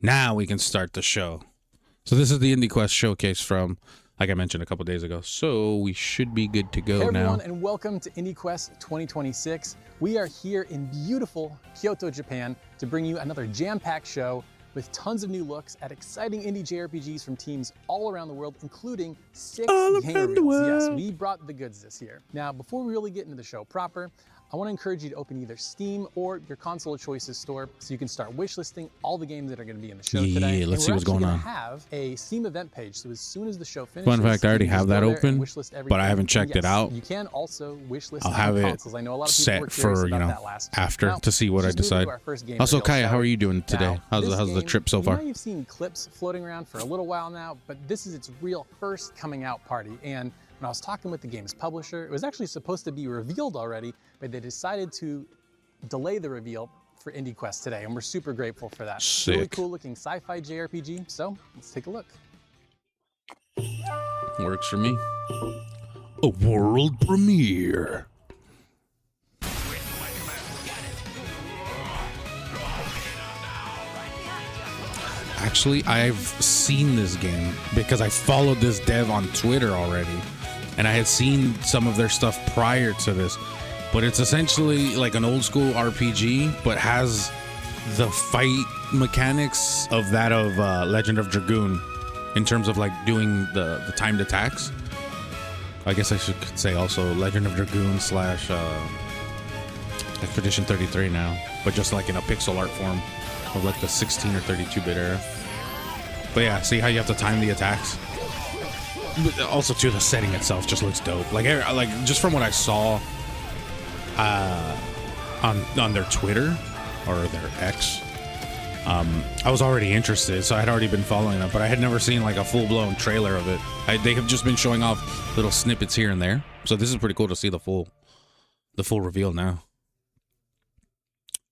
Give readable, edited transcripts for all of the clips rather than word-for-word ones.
Now we can start the show. So this is the IndieQuest showcase from, like I mentioned a couple days ago. So we should be good to go hey now. everyone, and welcome to IndieQuest 2026. We are here in beautiful Kyoto, Japan to bring you another jam-packed show with tons of new looks at exciting indie JRPGs from teams all around the world, including 6 game reveals. Yes, we brought the goods this year. Now, before we really get into the show proper, I want to encourage you to open either Steam or your console of choices store so you can start wishlisting all the games that are going to be in the show today. Yeah, let's see what's going on. We have a Steam event page, so as soon as the show finishes, Fun fact, I already have that open, but I haven't checked it it out. You can also wishlist I'll have it consoles. I know a lot of people set were curious for, about you know, that last after now, to see what I decide. Also, reveal, Kaya, how are you doing today? Now, How's the trip so far? You might have seen clips floating around for a little while now, but this is its real first coming out party. And when I was talking with the game's publisher, it was actually supposed to be revealed already, but they decided to delay the reveal for IndieQuest today, and we're super grateful for that. Sick. Really cool looking sci-fi JRPG, so let's take a look. Works for me. A world premiere. Actually, I've seen this game because I followed this dev on Twitter already, and I had seen some of their stuff prior to this. But it's essentially like an old school RPG, but has the fight mechanics of that of Legend of Dragoon in terms of like doing the timed attacks. I guess I should say also Legend of Dragoon slash Expedition 33 now, but just like in a pixel art form of like the 16 or 32-bit era. But yeah, see how you have to time the attacks? But also too, the setting itself just looks dope. Like just from what I saw on their Twitter or their X, I was already interested, so I had already been following them, but I had never seen like a full-blown trailer of it. They have just been showing off little snippets here and there, so this is pretty cool to see the full reveal now.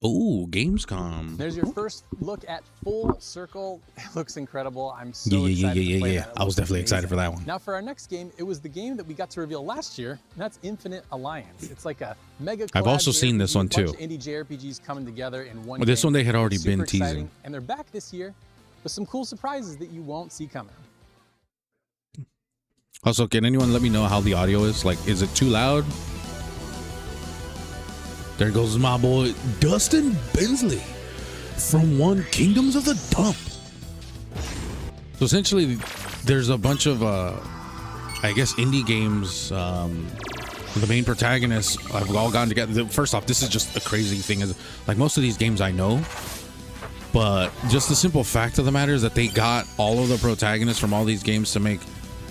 Oh, Gamescom. There's your first look at Full Circle. It looks incredible. I'm so excited to play that. I was definitely excited for that one. Now for our next game, it was the game that we got to reveal last year, and that's Infinite Alliance. It's like a mega collab. I've also seen this one too. Indie JRPGs coming together in one. Well, this one they had already been exciting, teasing, and they're back this year with some cool surprises that you won't see coming. Also, can anyone let me know how the audio is? Like, is it too loud? There goes my boy Dustin Bensley from One Kingdoms of the Dump. So essentially, there's a bunch of, I guess, indie games. The main protagonists have all gotten together. First off, this is just a crazy thing. Is like most of these games I know, but just the simple fact of the matter is that they got all of the protagonists from all these games to make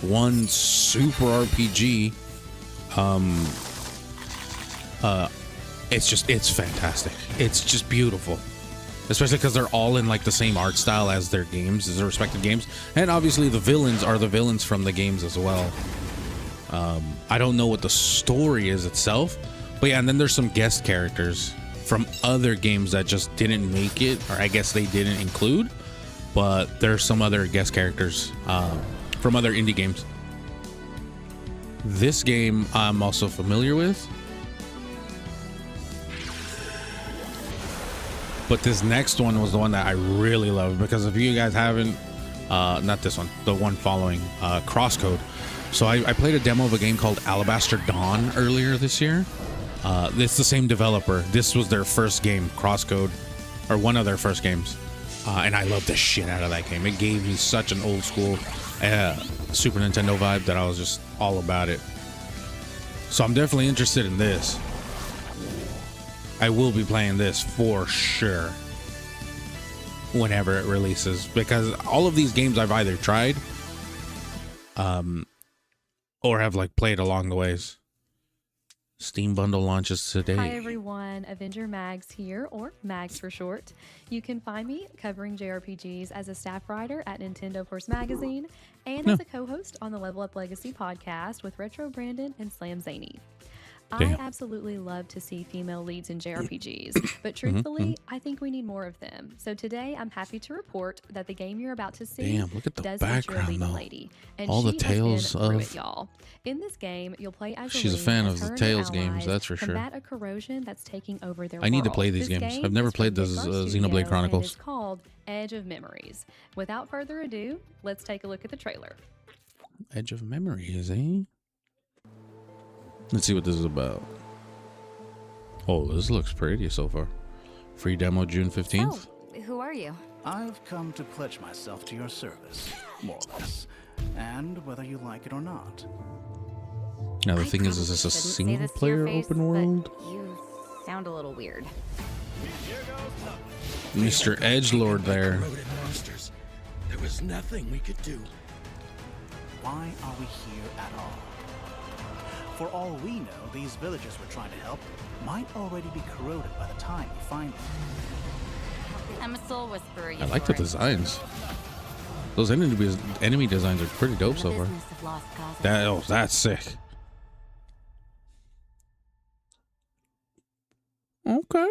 one super RPG. It's fantastic. It's just beautiful, especially because they're all in like the same art style as their games, as their respective games, and obviously the villains are the villains from the games as well. I don't know what the story is itself, but yeah, and then there's some guest characters from other games that just didn't make it, or I guess they didn't include, but there's some other guest characters from other indie games. This game I'm also familiar with. But this next one was the one that I really loved, because if you guys haven't, not this one, the one following, Crosscode. So I played a demo of a game called Alabaster Dawn earlier this year. It's the same developer. This was their first game, Crosscode, or one of their first games. And I loved the shit out of that game. It gave me such an old school Super Nintendo vibe that I was just all about it. So I'm definitely interested in this. I will be playing this for sure whenever it releases, because all of these games I've either tried or have like played along the ways. Steam bundle launches today. Hi everyone, Avenger Mags here, or Mags for short. You can find me covering JRPGs as a staff writer at Nintendo Force Magazine and as a co-host on the Level Up Legacy podcast with Retro Brandon and Slam Zany. I absolutely love to see female leads in JRPGs, but truthfully, I think we need more of them. So today, I'm happy to report that the game you're about to see Damn, look at the does feature a background, leading though. lady, and All the she tales has been through of- it, y'all. In this game, you'll play as She's a Aline fan as of the her and her Tales games, allies that's for sure. combat a corrosion that's taking over their I need to world. play these This games. game I've never is from played the Midgar Xenoblade Studio Chronicles. And is called Edge of Memories. Without further ado, let's take a look at the trailer. Edge of Memories, eh? Let's see what this is about. Oh, this looks pretty so far. Free demo June 15th. Oh, who are you? I've come to pledge myself to your service, more or less. And whether you like it or not. Now the I thing is probably this a shouldn't say single this to your player face, open but world? You sound a little weird. Mr. Edgelord there. Corroded monsters. There was nothing we could do. Why are we here at all? For all we know, these villagers we're trying to help might already be corroded by the time we find them. I'm a soul whisperer. I like the designs. Those enemy designs are pretty dope so far. That's sick. Okay.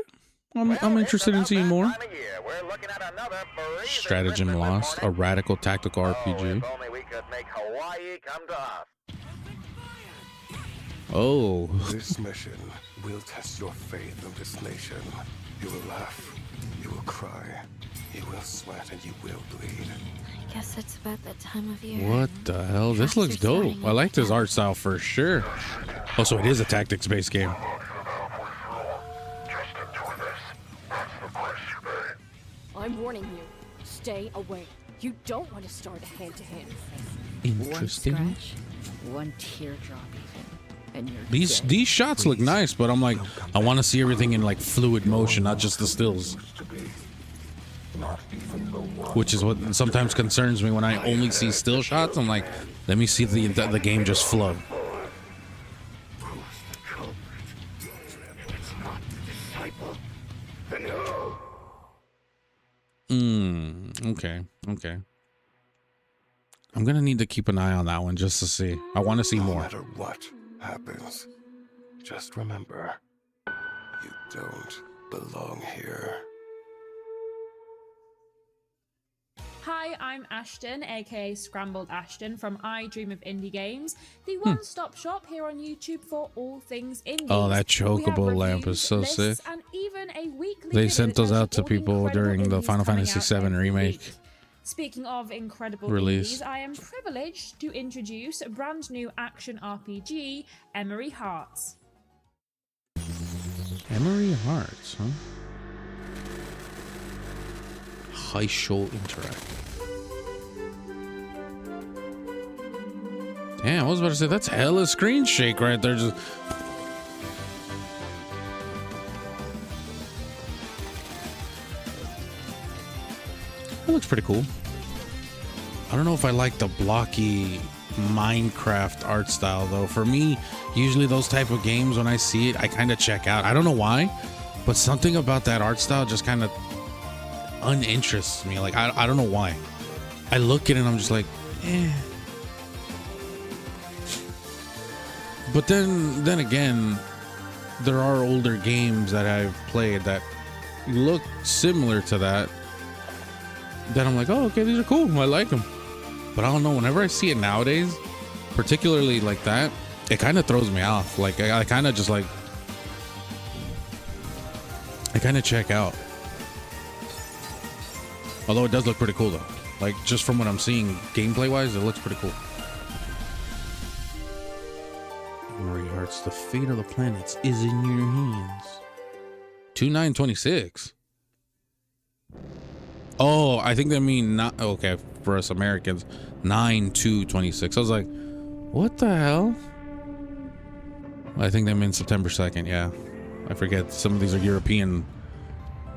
I'm interested in seeing more. Stratagem Lost, a radical tactical RPG. Oh. This mission will test your faith in this nation. You will laugh, you will cry, you will sweat, and you will bleed. I guess it's about that time of year. What the hell? This looks dope. I like this art style for sure. Oh, so it is a tactics-based game. I'm warning you. Stay away. You don't want to start a hand-to-hand fight. Interesting. One scratch, one teardrop even, and you're dead. These shots look nice, but I'm like, I want to see everything in like fluid motion, not just the stills. Which is what sometimes concerns me when I only see still shots. I'm like, let me see the game just flow. Okay. I'm gonna need to keep an eye on that one just to see. I want to see No more. matter what happens, just remember, you don't belong here. Hi, I'm Ashton, aka Scrambled Ashton from I Dream of Indie Games, the one-stop shop here on YouTube for all things indie. Oh, that We have chocobo lamp reviews, is so lists, sick. And even a weekly They video sent that those tells out you to all people incredible during the indies Final coming Fantasy out VII every remake. week. Speaking of incredible Release. indies, I am privileged to introduce a brand new action RPG, Emery Hearts. Emery Hearts, huh? High Show Interactive. Damn, I was about to say that's hella screen shake right there. Just that looks pretty cool. I don't know if I like the blocky Minecraft art style though. For me, usually those type of games, when I see it, I kind of check out. I don't know why, but something about that art style just kind of uninterests me. Like I don't know why. I look at it and I'm just like, eh. But then again, there are older games that I've played that look similar to that. Then I'm like, oh, okay, these are cool. I like them. But I don't know. Whenever I see it nowadays, particularly like that, it kind of throws me off. Like I kind of just like, I kind of check out. Although it does look pretty cool though. Like just from what I'm seeing gameplay wise, it looks pretty cool. Emery Hearts, the fate of the planets is in your hands. 2/9/26. Oh, I think they mean not okay for us Americans. 9/2/26. I was like, what the hell? I think they mean September 2nd. Yeah, I forget. Some of these are European,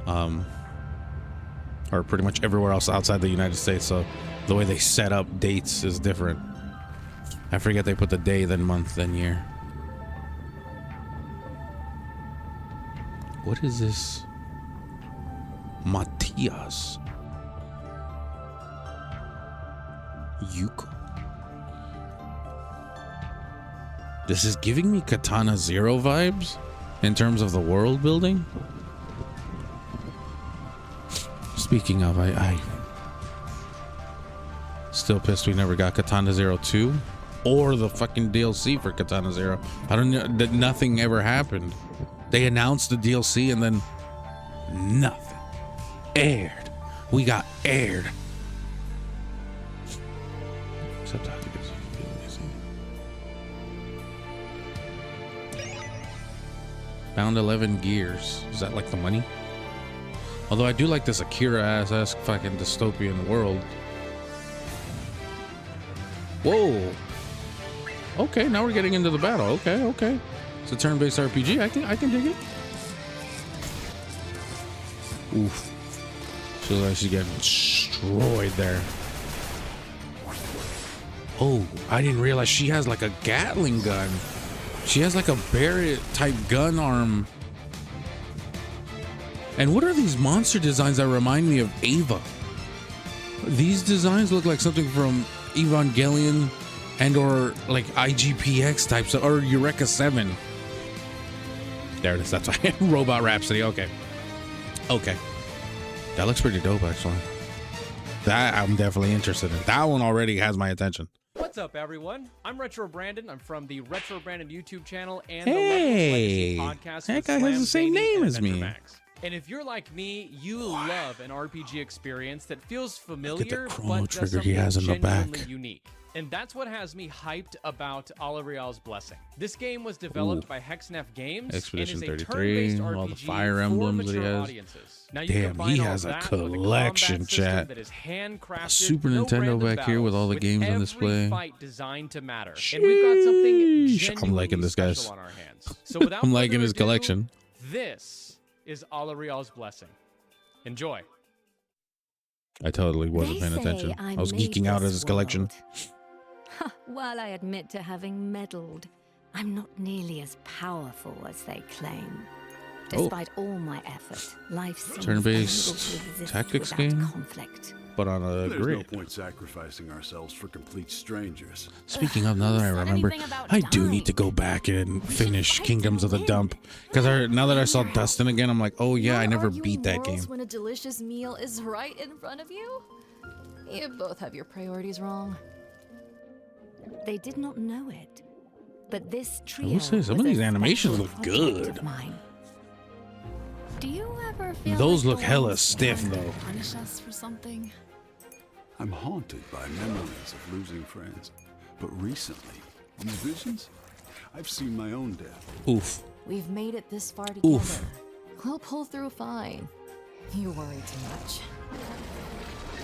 or pretty much everywhere else outside the United States. So the way they set up dates is different. I forget they put the day, then month, then year. What is this? Matthias. Yuko. This is giving me Katana Zero vibes in terms of the world building. Speaking of, I still pissed we never got Katana Zero 2 or the fucking DLC for Katana Zero. I don't know that nothing ever happened. They announced the DLC and then nothing. Aired. We got aired. Except I think it's found 11 gears. Is that like the money? Although I do like this Akira ass fucking dystopian world. Whoa. Okay, now we're getting into the battle. Okay. It's a turn-based RPG. I can dig it. Oof. Feels like she's getting destroyed there. Oh, I didn't realize she has like a Gatling gun. She has like a Barrett type gun arm. And what are these monster designs that remind me of Ava? These designs look like something from Evangelion and or like IGPX types or Eureka 7. There it is. That's why. Robot Rhapsody. Okay. That looks pretty dope, actually. That I'm definitely interested in. That one already has my attention. What's up, everyone? I'm Retro Brandon. I'm from the Retro Brandon YouTube channel and Hey, the Legacy podcast. that with guy has Slam the same Zany name and as Adventure me. Max. And if you're like me, you love an RPG experience that feels familiar, Look at the chrono but does trigger he something has in the genuinely back. unique. And that's what has me hyped about Alarielle's Blessing. This game was developed by Hexnef Games Expedition and is a 33, turn-based all the RPG Fire for Emblems that he mature has. audiences. Now, you Damn, combine he all has a that with combat collection, system chat. that is handcrafted, A Super no Nintendo random back here with all the battles, games on every display. Fight designed to matter. And we've got something Sheesh. I'm genuinely liking this, guys. special on our hands. So without I'm liking further his ado, collection. This is Alarielle's Blessing. Enjoy. I totally wasn't paying attention. I was geeking out at his collection. While I admit to having meddled, I'm not nearly as powerful as they claim. Despite all my effort, life seems Turn-based unable to exist tactics without game? conflict. But on a There's grid. no point sacrificing ourselves for complete strangers. Speaking of, now that I remember, I do need to go back and finish Kingdoms of the Dump. Because now that I saw Dustin again, I'm like, oh yeah, I never beat that game. When a delicious meal is right in front of you? You both have your priorities wrong. They did not know it, but this I trio will say, some of was a these animations special look project good. of mine. Do you ever feel Those like look the hella world's stiff, trying to though. Punish us for something? I'm haunted by memories of losing friends. But recently, these visions, I've seen my own death. Oof. We've made it this far together. Oof. We'll pull through fine. You worry too much.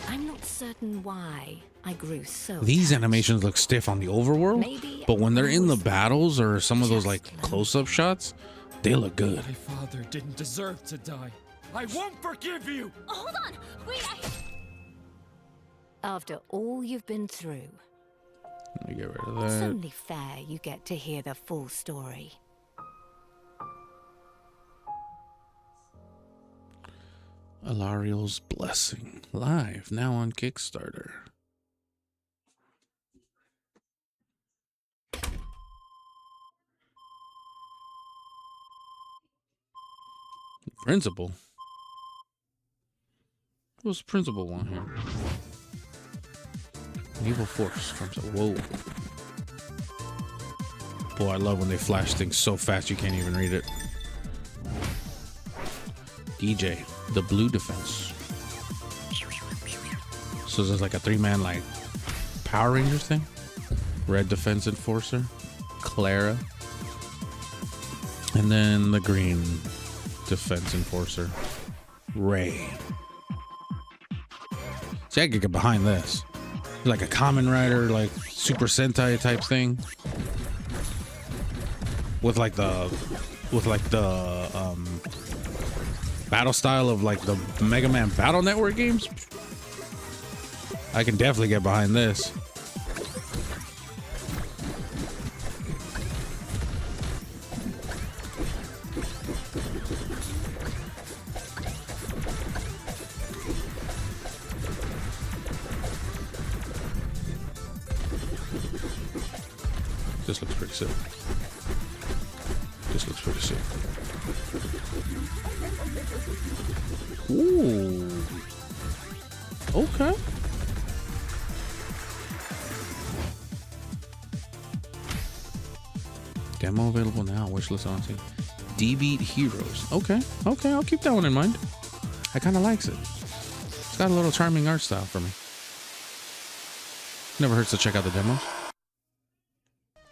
I'm not certain why I grew so. These animations look stiff on the overworld, Maybe but when they're I in the was battles or some of those like close-up shots, they look good. My father didn't deserve to die. I won't forgive you! Hold on! Wait, After all you've been through, Let me get rid of it's that. only fair you get to hear the full story. Alarielle's Blessing, live now on Kickstarter. Principal. What's the principal one here? An evil force comes up. Whoa. Boy, I love when they flash things so fast you can't even read it. DJ, the blue defense. So there's like a 3-man like Power Rangers thing. Red defense enforcer, Clara, and then the green defense enforcer, Ray. See, I could get behind this. Like a Kamen Rider, like Super Sentai type thing, with like the battle style of like the Mega Man Battle Network games. I can definitely get behind this. This looks pretty sick. This looks pretty sick. Ooh. Okay. Demo available now. Wishlist on team. D-Beat Heroes. Okay. Okay, I'll keep that one in mind. I kind of likes it. It's got a little charming art style for me. Never hurts to check out the demos.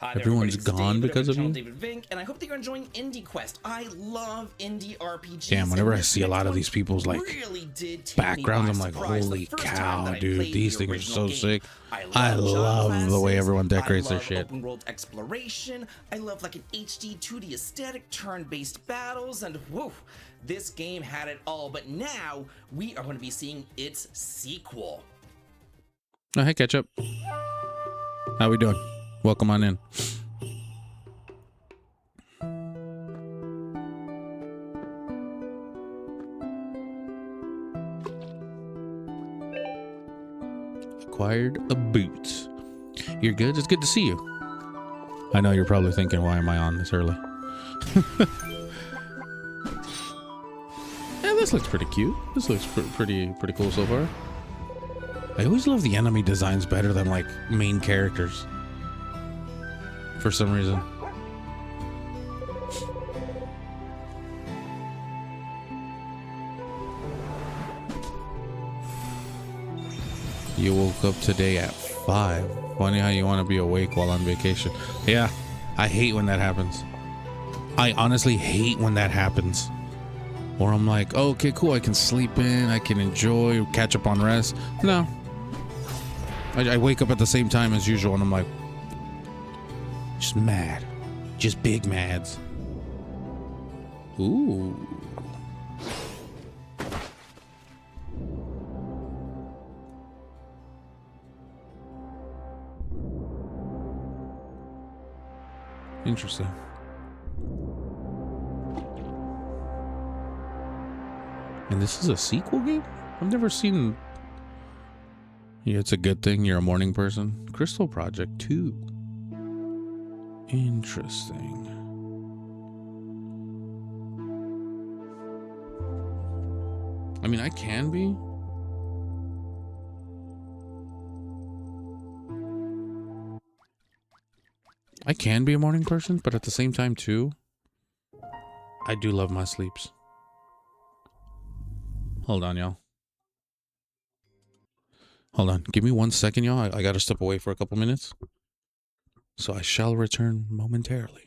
Hi there, Everyone's everybody. This is gone David because over of the you? channel David Vink, and I hope that you're enjoying IndieQuest. I love indie RPGs. Damn, whenever and I this see a lot next of one these people's like really did take backgrounds, me I'm by like, surprise. holy The first time cow, that I dude, played these the things are original so game, sick. I love the way everyone decorates their I love shit. open world exploration. I love like an HD 2D aesthetic, turn-based battles, and whoa, this game had it all. But now we are going to be seeing its sequel. Oh, hey, Ketchup. How we doing? Welcome on in. Acquired a boot. You're good? It's good to see you. I know you're probably thinking, why am I on this early? Yeah, this looks pretty cute. This looks pretty cool so far. I always love the enemy designs better than like main characters. For some reason. You woke up today at 5. Funny how you want to be awake while on vacation. Yeah, I hate when that happens. I honestly hate when that happens. Or I'm like, oh, okay, cool, I can sleep in, I can enjoy, catch up on rest. No. I wake up at the same time as usual and I'm like, just mad. Just big mads. Ooh. Interesting. And this is a sequel game? I've never seen... Yeah, it's a good thing you're a morning person. Crystal Project 2. Interesting. I mean, I can be. I can be a morning person, but at the same time, too, I do love my sleeps. Hold on, y'all. Hold on. Give me 1 second, y'all. I gotta step away for a couple minutes. So I shall return momentarily.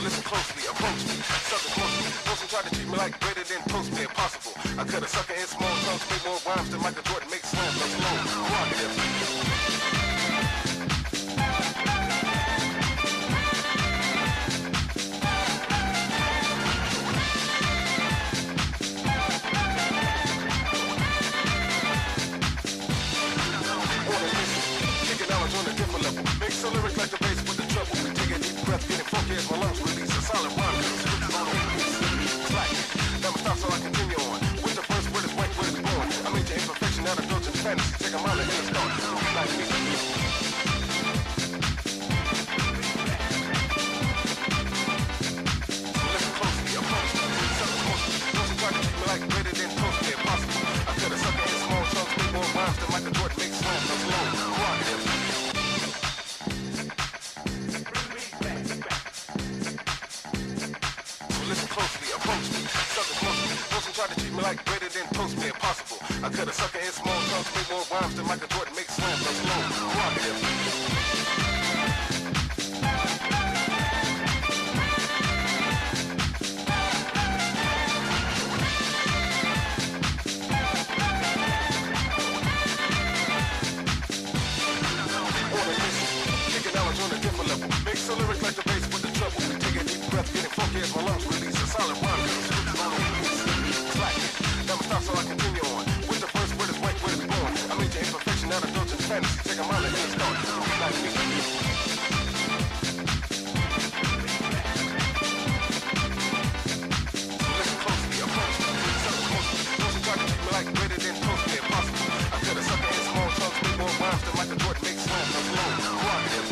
listen closely, approach me, sucker close me. Wilson tried to treat me like greater than toast me, impossible. I cut a sucker in small chunks, make more rhymes than Michael Jordan makes slams. That's low, prerogative. So lyrics like the bass with the treble. We take a deep breath, getting funky as my lungs release a solid rhyme. Scriptures on slack. Never stop, so I continue on. With the first word is white, word is born. I made your imperfection out of indulgent fantasy. Take a mile and it's gone. Like me. So listen closely, approach me. Sucker closely. Wilson tried to treat me like greater than toast me, impossible. I cut a sucker in small chunks, make more rhymes than Michael Jordan makes slams. That's low, prerogative. Closely, approach me, sucker closely. Wilson tried to treat me like greater than toast me, impossible. I cut a sucker in small chunks, make more rhymes than Michael Jordan makes slams. That's low, prerogative. Kicking knowledge on a different level. Make some lyrics like the bass with the treble. We take a deep breath, getting funky as my lungs release a solid rhyme. Slack. Never stop, so I continue on. With the first word is white, word is born. I made your imperfection out of indulgent fantasy. Take a mile and it's gone. Like me. Listen closely, approach me. Sucker closely. Wilson tried to treat me like greater than toast me, impossible. I cut a sucker in small chunks, make more rhymes than Michael Jordan makes slams. That's low, prerogative.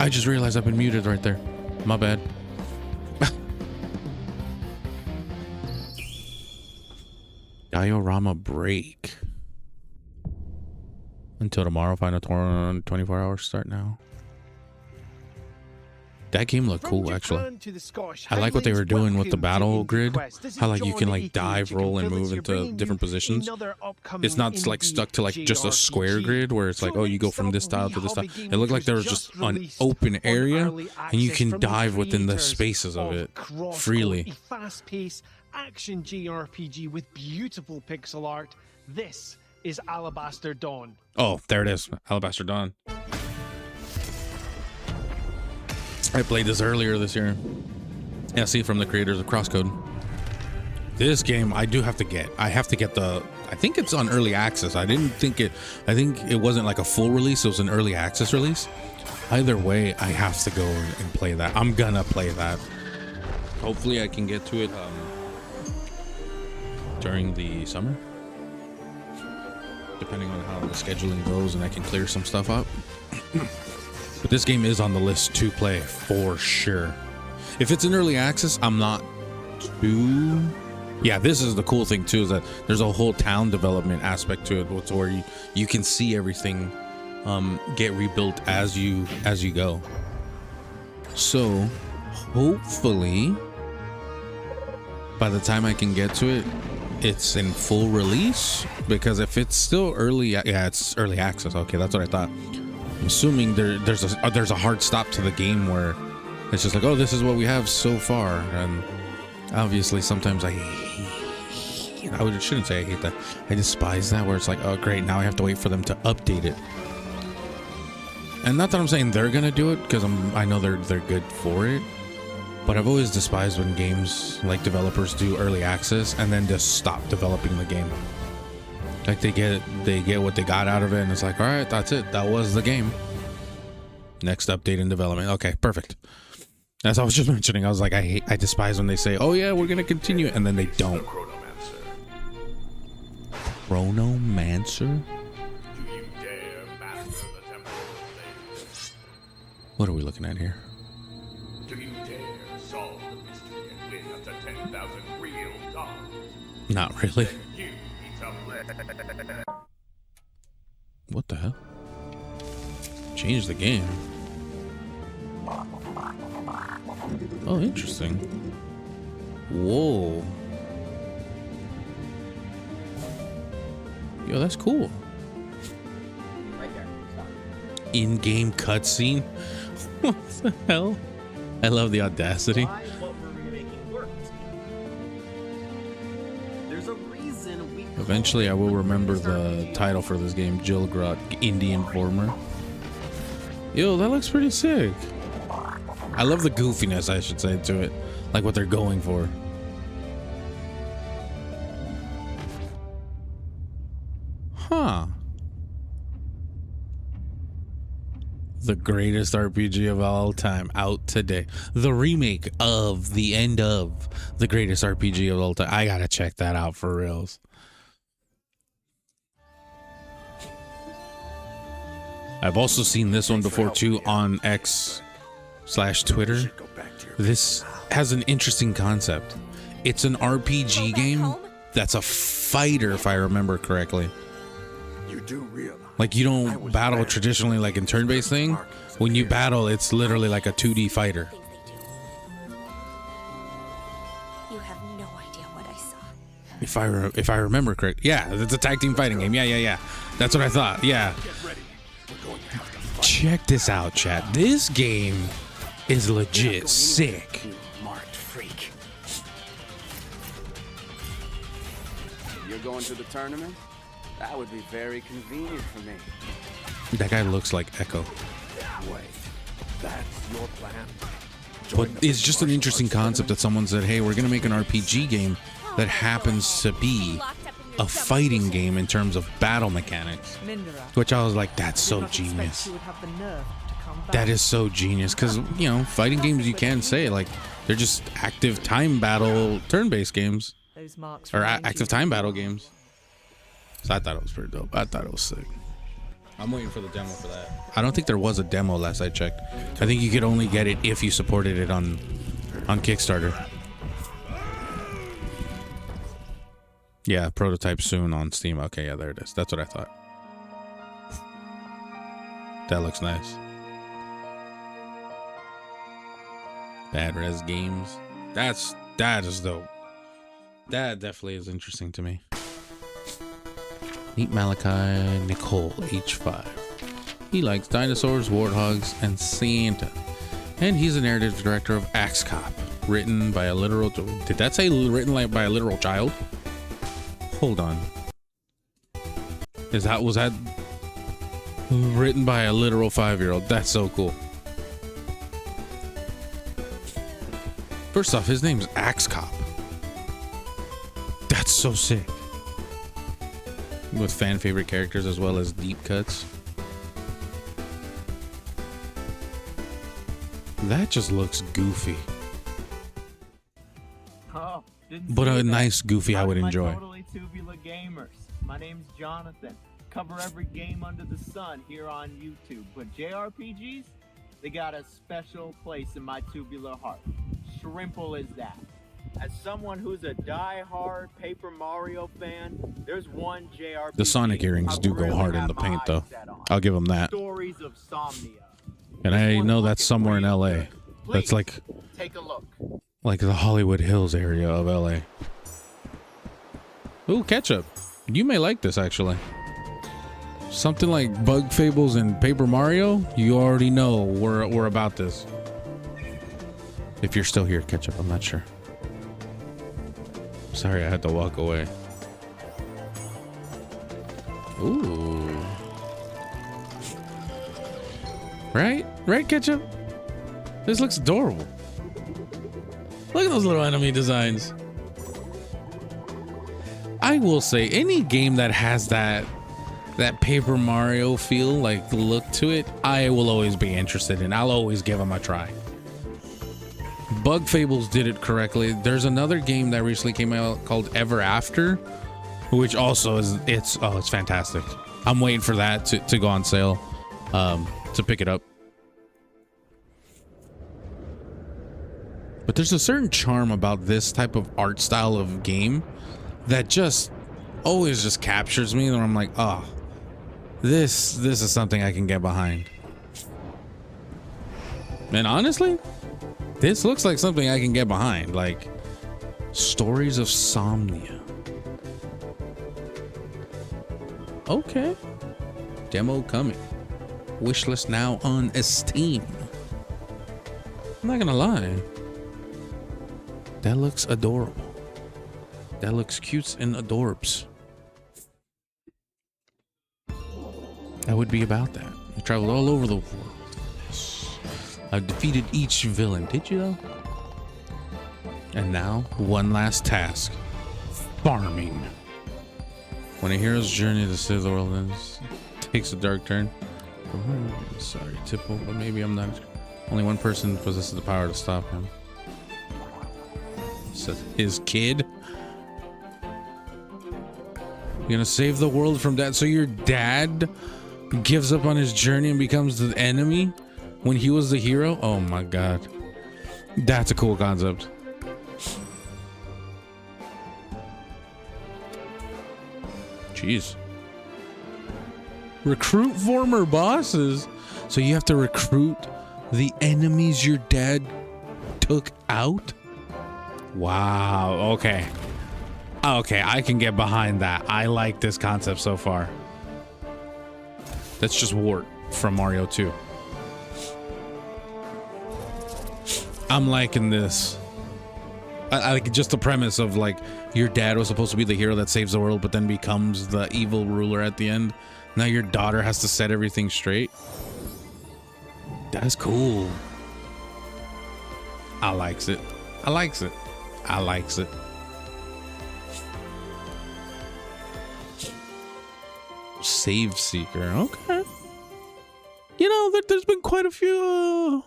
I just realized I've been muted right there. My bad. Diorama break. Until tomorrow, final 24 hours start now. That game looked cool, actually. I like what they were doing with the battle grid. How like you can like dive, roll, and move into different positions. It's not like stuck to like just a square grid where it's like, oh, you go from this tile to this tile. It looked like there was just an open area, and you can dive within the spaces of it freely. Fast-paced action JRPG with beautiful pixel art. This is Alabaster Dawn. Oh, there it is, Alabaster Dawn. I played this earlier this year. Yeah, see, from the creators of Crosscode. This game I do have to get. I have to get the, I think it's on early access. I think it wasn't like a full release. It was an early access release. Either way, I have to go and play that. I'm gonna play that. Hopefully I can get to it during the summer, depending on how the scheduling goes, and I can clear some stuff up. But this game is on the list to play for sure. If it's in early access, I'm not too... Yeah, this is the cool thing too, is that there's a whole town development aspect to it, where you can see everything get rebuilt as you go. So hopefully by the time I can get to it, it's in full release. Because if it's still early, yeah, it's early access. Okay, that's what I thought. I'm assuming there's a hard stop to the game where it's just like, oh, this is what we have so far. And obviously sometimes I shouldn't say I hate that. I despise that, where it's like, oh great, now I have to wait for them to update it. And not that I'm saying they're gonna do it, because I know they're good for it. But I've always despised when games, like, developers do early access and then just stop developing the game. Like, they get what they got out of it, and it's like, all right, that's it. That was the game. Next update in development. Okay, perfect. As I was just mentioning, I was like, I despise when they say, oh yeah, we're gonna continue, and then they don't. Chronomancer? What are we looking at here? Do you dare solve the mystery and win up to 10,000 real dollars? Not really. You eat some What the hell? Change the game. Oh, interesting. Whoa. Yo, that's cool. Right there. Stop. In-game cutscene? What the hell? I love the audacity. Why what we're remaking worked? There's a reason we Eventually, I will remember the title for this game, Jilgrot, Indie Informer. Yo, that looks pretty sick. I love the goofiness, I should say, to it. Like what they're going for. Huh. The greatest RPG of all time, out today. The remake of the end of the greatest RPG of all time. I gotta check that out for reals. I've also seen this one before too on X/Twitter. This has an interesting concept. It's an RPG game that's a fighter, if I remember correctly. You do realize, like, you don't battle traditionally like in turn-based thing. When you battle, it's literally like a 2D fighter. You have no idea what I saw. If I remember correct. Yeah, it's a tag team fighting game. Yeah. That's what I thought. Yeah. Check this out, chat. This game is legit sick. marked freak. You're going to the tournament? That would be very convenient for me. That guy looks like Echo. Wait, that's your plan? But it's just an interesting concept that someone said, hey, we're going to make an RPG game that happens to be a fighting game in terms of battle mechanics. Which I was like, that's so genius. That is so genius. Because, you know, fighting games, you can say, like, they're just active time battle turn-based games. Or active time battle games. So I thought it was pretty dope. I thought it was sick. I'm waiting for the demo for that. I don't think there was a demo last I checked. I think you could only get it if you supported it on Kickstarter. Yeah, prototype soon on Steam. Okay, yeah, there it is. That's what I thought. That looks nice. Bad Res Games. That is dope. That definitely is interesting to me. Meet Malachi Nicole, age 5. He likes dinosaurs, warthogs, and Santa. And he's the narrative director of Axe Cop, written by a literal... Did that say written by a literal child? Hold on. Was that written by a literal 5-year-old? That's so cool. First off, his name's Axe Cop. That's so sick. With fan favorite characters as well as deep cuts. That just looks goofy. Oh, But a nice goofy I would enjoy. tubular gamers. My name's Jonathan. Cover every game under the sun here on YouTube. But JRPGs, they got a special place in my tubular heart. Shrimple is that. As someone who's a die-hard Paper Mario fan, there's one JRPG. The Sonic earrings do go hard in the paint, though. I'll give them that. Stories of Somnia. And I know that's somewhere in LA. That's like Take a look. the Hollywood Hills area of LA. Ooh, ketchup. You may like this, actually. Something like Bug Fables and Paper Mario, you already know we're about this. If you're still here, ketchup, I'm not sure. Sorry, I had to walk away. Ooh. Right? Right, ketchup? This looks adorable. Look at those little enemy designs. I will say, any game that has that Paper Mario feel, like look to it, I will always be interested in. I'll always give them a try. Bug Fables did it correctly. There's another game that recently came out called Ever After, which also it's fantastic. I'm waiting for that to go on sale, to pick it up. But there's a certain charm about this type of art style of game that just always just captures me, and I'm like, oh, this is something I can get behind. And honestly, this looks like something I can get behind, like Stories of Somnia. Okay. Demo coming. Wishlist now on Steam. I'm not gonna lie. That looks adorable. That looks cute and adorbs. I would be about that. I traveled all over the world. I've defeated each villain. Did you though? And now, one last task. Farming. When a hero's journey to save the world ends, takes a dark turn. Sorry, Tipple, but maybe I'm not. Only one person possesses the power to stop him. His kid. You're gonna save the world from that. So your dad gives up on his journey and becomes the enemy when he was the hero? Oh my god. That's a cool concept. Jeez. Recruit former bosses. So you have to recruit the enemies your dad took out? Wow. Okay. Okay, I can get behind that. I like this concept so far. That's just Wart from Mario 2. I'm liking this. I like just the premise of like your dad was supposed to be the hero that saves the world, but then becomes the evil ruler at the end. Now your daughter has to set everything straight. That's cool. I likes it. I likes it. I likes it. Save Seeker. Okay. You know, there's been quite a few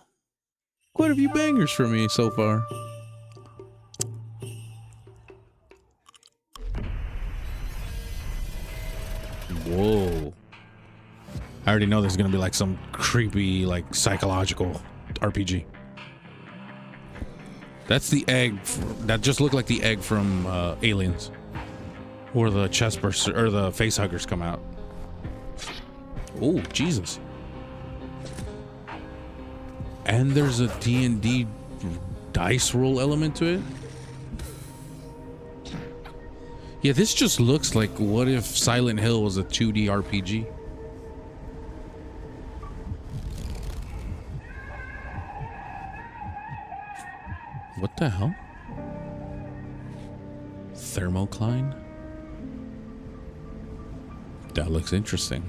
bangers for me so far. Whoa. I already know there's gonna be like some creepy, like psychological RPG. That's the egg. That just looked like the egg from Aliens, where the chest burster or the face huggers come out. Oh, Jesus. And there's a D&D dice roll element to it. Yeah, this just looks like what if Silent Hill was a 2D RPG. What the hell? Thermocline? That looks interesting.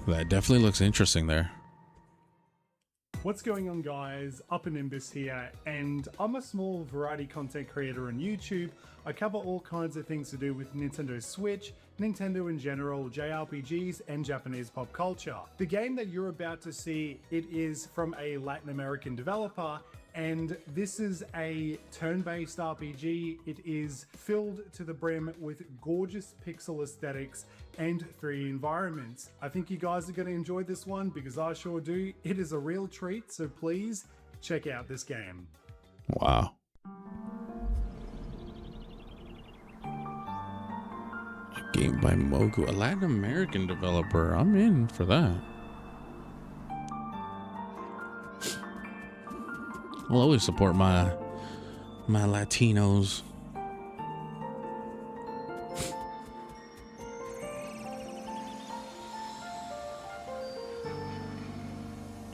That definitely looks interesting there. What's going on, guys? Up and Nimbus here, and I'm a small variety content creator on YouTube. I cover all kinds of things to do with Nintendo Switch, Nintendo in general, JRPGs, and Japanese pop culture. The game that you're about to see, it is from a Latin American developer, and this is a turn-based RPG. It is filled to the brim with gorgeous pixel aesthetics and 3D environments. I think you guys are going to enjoy this one because I sure do. It is a real treat, so please check out this game. Wow. A game by Mogu, a Latin American developer. I'm in for that. I'll always support my Latinos.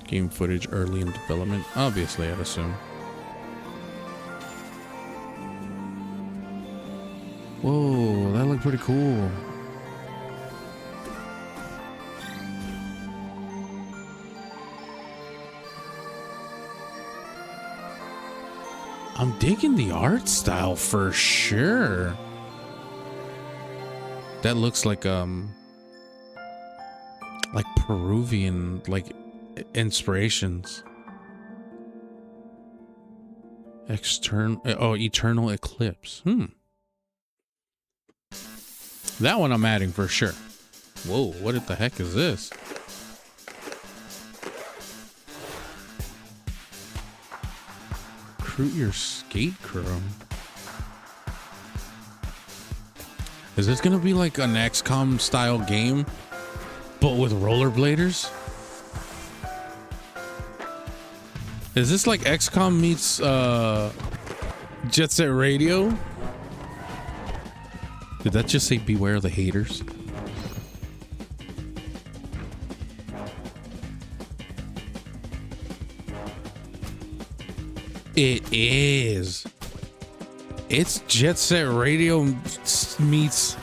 Game footage early in development. Obviously, I'd assume. Whoa, that looked pretty cool. I'm digging the art style for sure. That looks like Peruvian inspirations. Eternal Eclipse. That one I'm adding for sure. Whoa, what the heck is this? Recruit your skate crew. Is this gonna be like an XCOM style game, but with rollerbladers? Is this like XCOM meets Jet Set Radio? Did that just say beware the haters? It is. It's Jet Set Radio meets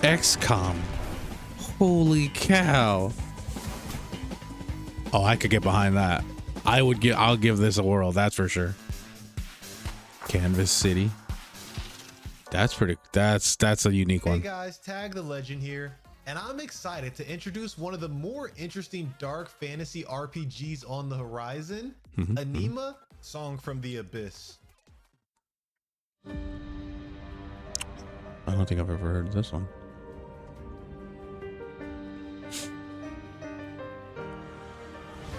XCOM. Holy cow. Oh, I could get behind that. I'll give this a whirl, that's for sure. Canvas City. That's a unique one. Hey guys, Tag the Legend here, and I'm excited to introduce one of the more interesting dark fantasy RPGs on the horizon, Anima, Song from the Abyss. I don't think I've ever heard of this one.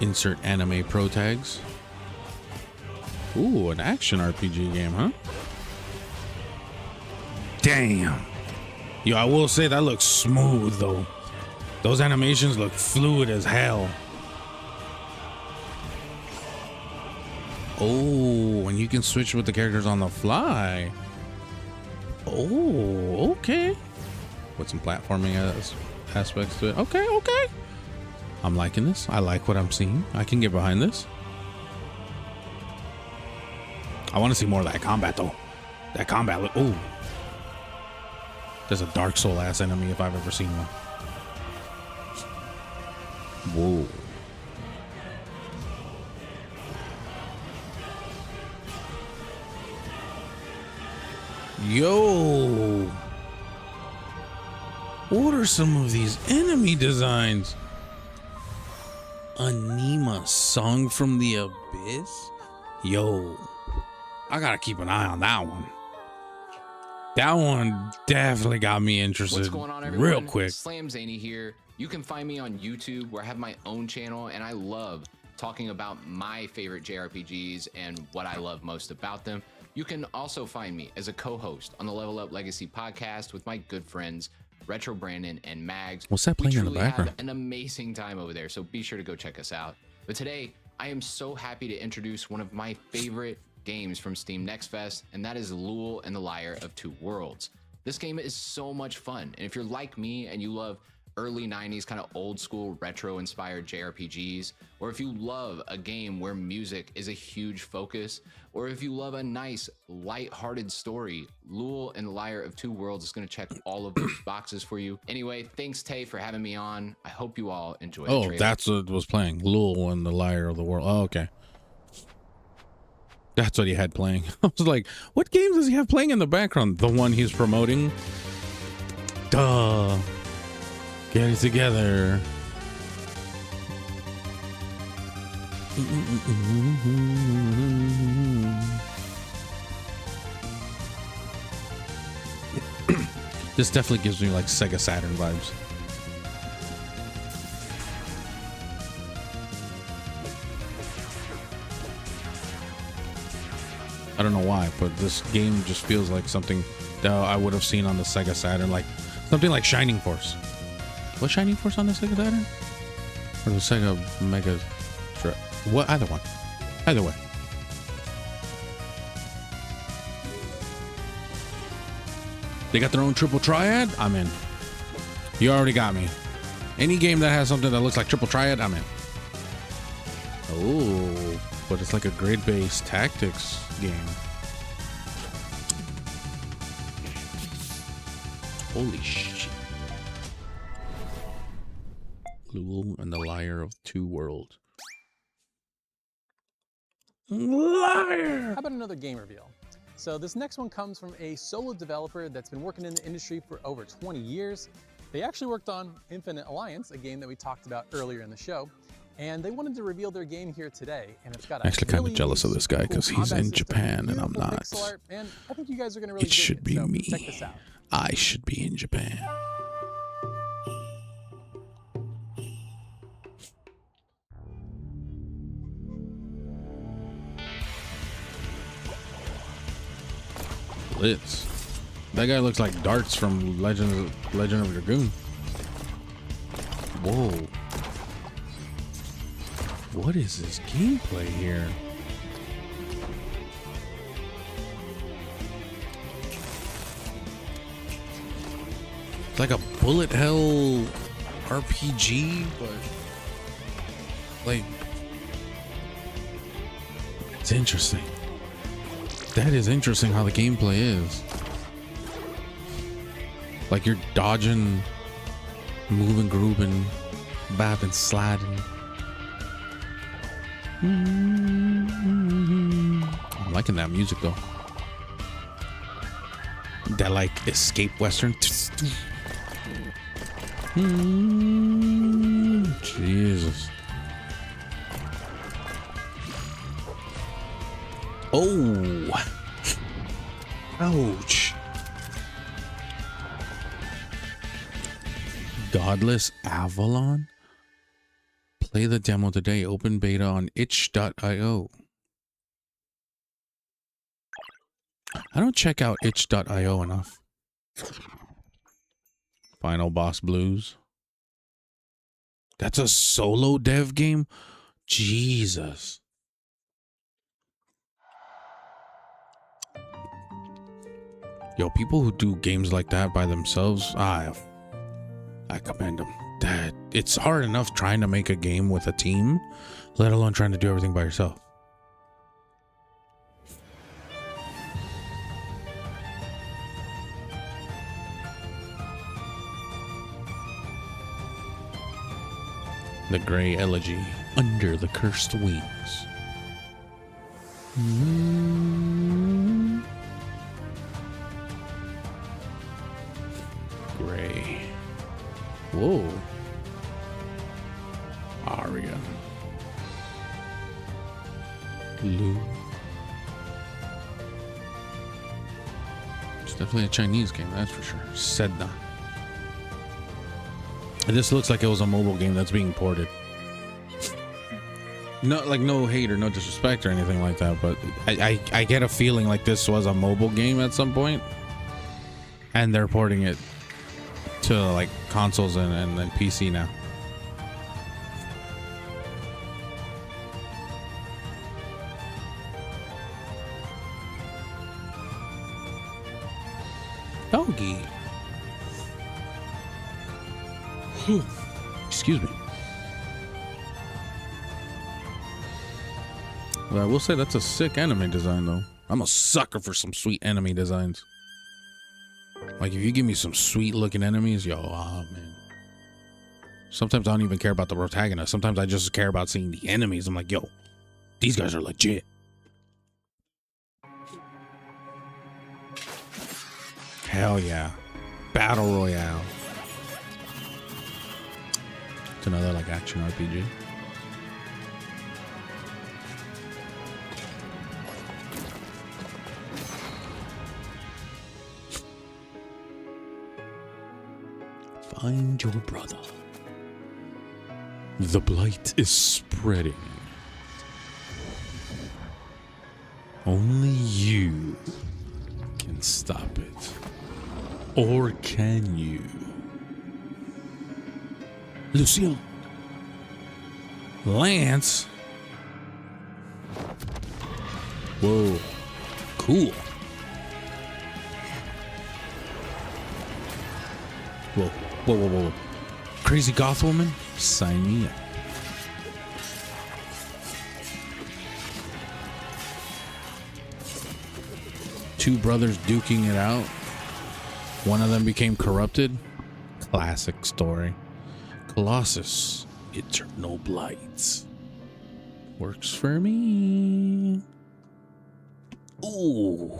Insert anime pro tags. Ooh, an action RPG game, huh? Damn. Yo, I will say that looks smooth though. Those animations look fluid as hell. Oh, and you can switch with the characters on the fly. Oh, okay. With some platforming aspects to it. Okay. I'm liking this. I like what I'm seeing. I can get behind this. I want to see more of that combat though. That combat look. Oh. There's a Dark Soul ass enemy if I've ever seen one. Whoa. Yo. What are some of these enemy designs? Anima, Song from the Abyss? Yo. I gotta keep an eye on that one. That one definitely got me interested. What's going on, everyone? Real quick. Slam Zany here. You can find me on YouTube where I have my own channel, and I love talking about my favorite JRPGs and what I love most about them. You can also find me as a co-host on the Level Up Legacy podcast with my good friends Retro Brandon and Mags. What's that playing in the background? Have an amazing time over there, so be sure to go check us out. But today, I am so happy to introduce one of my favorite games from Steam Next Fest, and that is Lul and the Liar of Two Worlds. This game is so much fun, and if you're like me and you love early 90s kind of old school retro inspired JRPGs, or if you love a game where music is a huge focus, or if you love a nice light-hearted story, Lul and the Liar of Two Worlds is going to check all of those boxes for you. Anyway, thanks Tay for having me on. I hope you all enjoy the trailer. That's what was playing. Lul and the Liar of the World. Oh, okay. That's what he had playing. I was like, what games does he have playing in the background? The one he's promoting? Duh. Get it together. This definitely gives me like Sega Saturn vibes. I don't know why, but this game just feels like something that I would have seen on the Sega Saturn, like something like Shining Force. Was Shining Force on the Sega Saturn? Or the Sega Mega Drive? What? Either one. Either way. They got their own triple triad? I'm in. You already got me. Any game that has something that looks like triple triad, I'm in. Oh, but it's like a grid-based tactics game. Holy shit. Lulu and the Liar of Two Worlds. Liar! How about another game reveal? So this next one comes from a solo developer that's been working in the industry for over 20 years. They actually worked on Infinite Alliance, a game that we talked about earlier in the show, and they wanted to reveal their game here today. And it's got I'm actually kind of jealous of this guy because he's in Japan and I'm not. Art, and I think you guys are going to really It should be so me. Check this out. I should be in Japan. Blitz. That guy looks like Darts from Legend of Dragoon. Whoa. What is this gameplay here? It's like a bullet hell RPG, but like it's interesting. That is interesting how the gameplay is. Like you're dodging, moving, grooving, bobbing, sliding. I'm liking that music though. That like escape western. Jesus. Oh. Ouch. Godless Avalon? Play the demo today. Open beta on itch.io. I don't check out itch.io enough. Final Boss Blues. That's a solo dev game? Jesus. Yo, people who do games like that by themselves, I commend them. That it's hard enough trying to make a game with a team, let alone trying to do everything by yourself. The Gray Elegy, Under the Cursed Wings. Gray. Whoa. Aria. Blue. It's definitely a Chinese game, that's for sure. Sedna. This looks like it was a mobile game that's being ported. No, like no hate or no disrespect or anything like that, but I get a feeling like this was a mobile game at some point, and they're porting it to like consoles and PC now. Doggy. Excuse me. Well, I will say that's a sick enemy design, though. I'm a sucker for some sweet enemy designs. Like, if you give me some sweet-looking enemies, yo, oh, man. Sometimes I don't even care about the protagonist. Sometimes I just care about seeing the enemies. I'm like, yo, these guys are legit. Hell yeah. Battle Royale. It's another, like, action RPG. Find your brother. The blight is spreading. Only you can stop it. Or can you? Lucille. Lance. Whoa. Cool. Whoa. Whoa, whoa, whoa. Crazy goth woman? Sign me up. Two brothers duking it out. One of them became corrupted. Classic story. Colossus, Eternal Blights. Works for me. Ooh.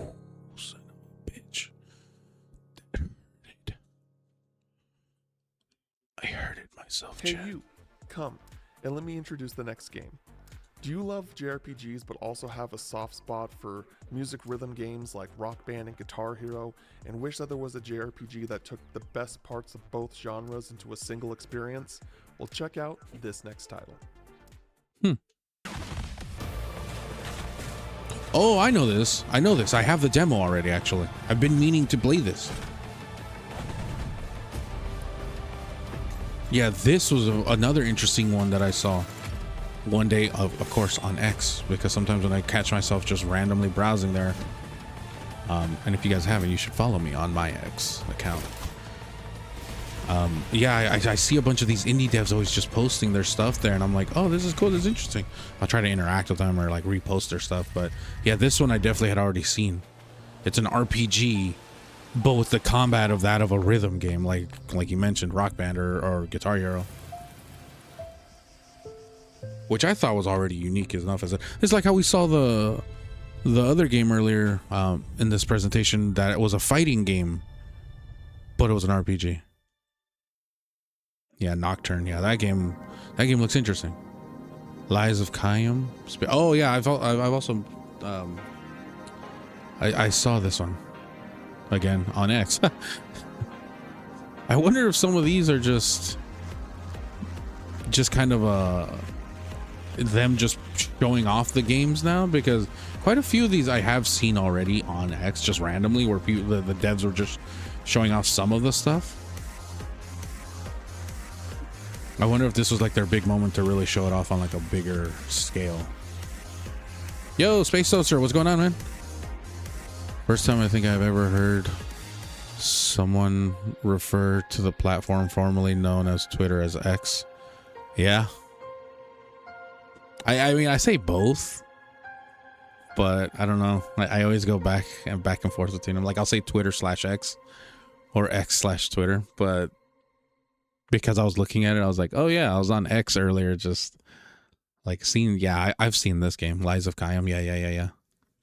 Son of a bitch. I heard it myself, Hey chat. you, come, and let me introduce the next game. Do you love JRPGs but also have a soft spot for music rhythm games like Rock Band and Guitar Hero, and wish that there was a JRPG that took the best parts of both genres into a single experience? Well, check out this next title. Oh, I know this. I know this. I have the demo already, actually. I've been meaning to play this. Yeah, this was another interesting one that I saw one day, of course, on X, because sometimes when I catch myself just randomly browsing there, and if you guys haven't, you should follow me on my X account. Yeah, I see a bunch of these indie devs always just posting their stuff there, and I'm like, oh, this is cool, this is interesting. I'll try to interact with them or like repost their stuff, but yeah, this one I definitely had already seen. It's an RPG, but with the combat of that of a rhythm game, like you mentioned, Rock Band or Guitar Hero, which I thought was already unique enough. It's like how we saw the other game earlier in this presentation, that it was a fighting game, but it was an RPG. Yeah, Nocturne. Yeah, that game looks interesting. Lies of Kaim. Oh yeah, I've also I saw this one again on X. I wonder if some of these are just kind of them just showing off the games now, because quite a few of these I have seen already on X just randomly, where people, the devs were just showing off some of the stuff. I wonder if this was like their big moment to really show it off on like a bigger scale. Yo, Space Toaster, what's going on, man? First time I think I've ever heard someone refer to the platform formerly known as Twitter as X. Yeah. I mean, I say both, but I don't know. I always go back and forth between them. Like, I'll say Twitter/X or X/Twitter, but because I was looking at it, I was like, oh yeah, I was on X earlier, just like seeing. Yeah, I've seen this game, Lies of Kaim. Yeah.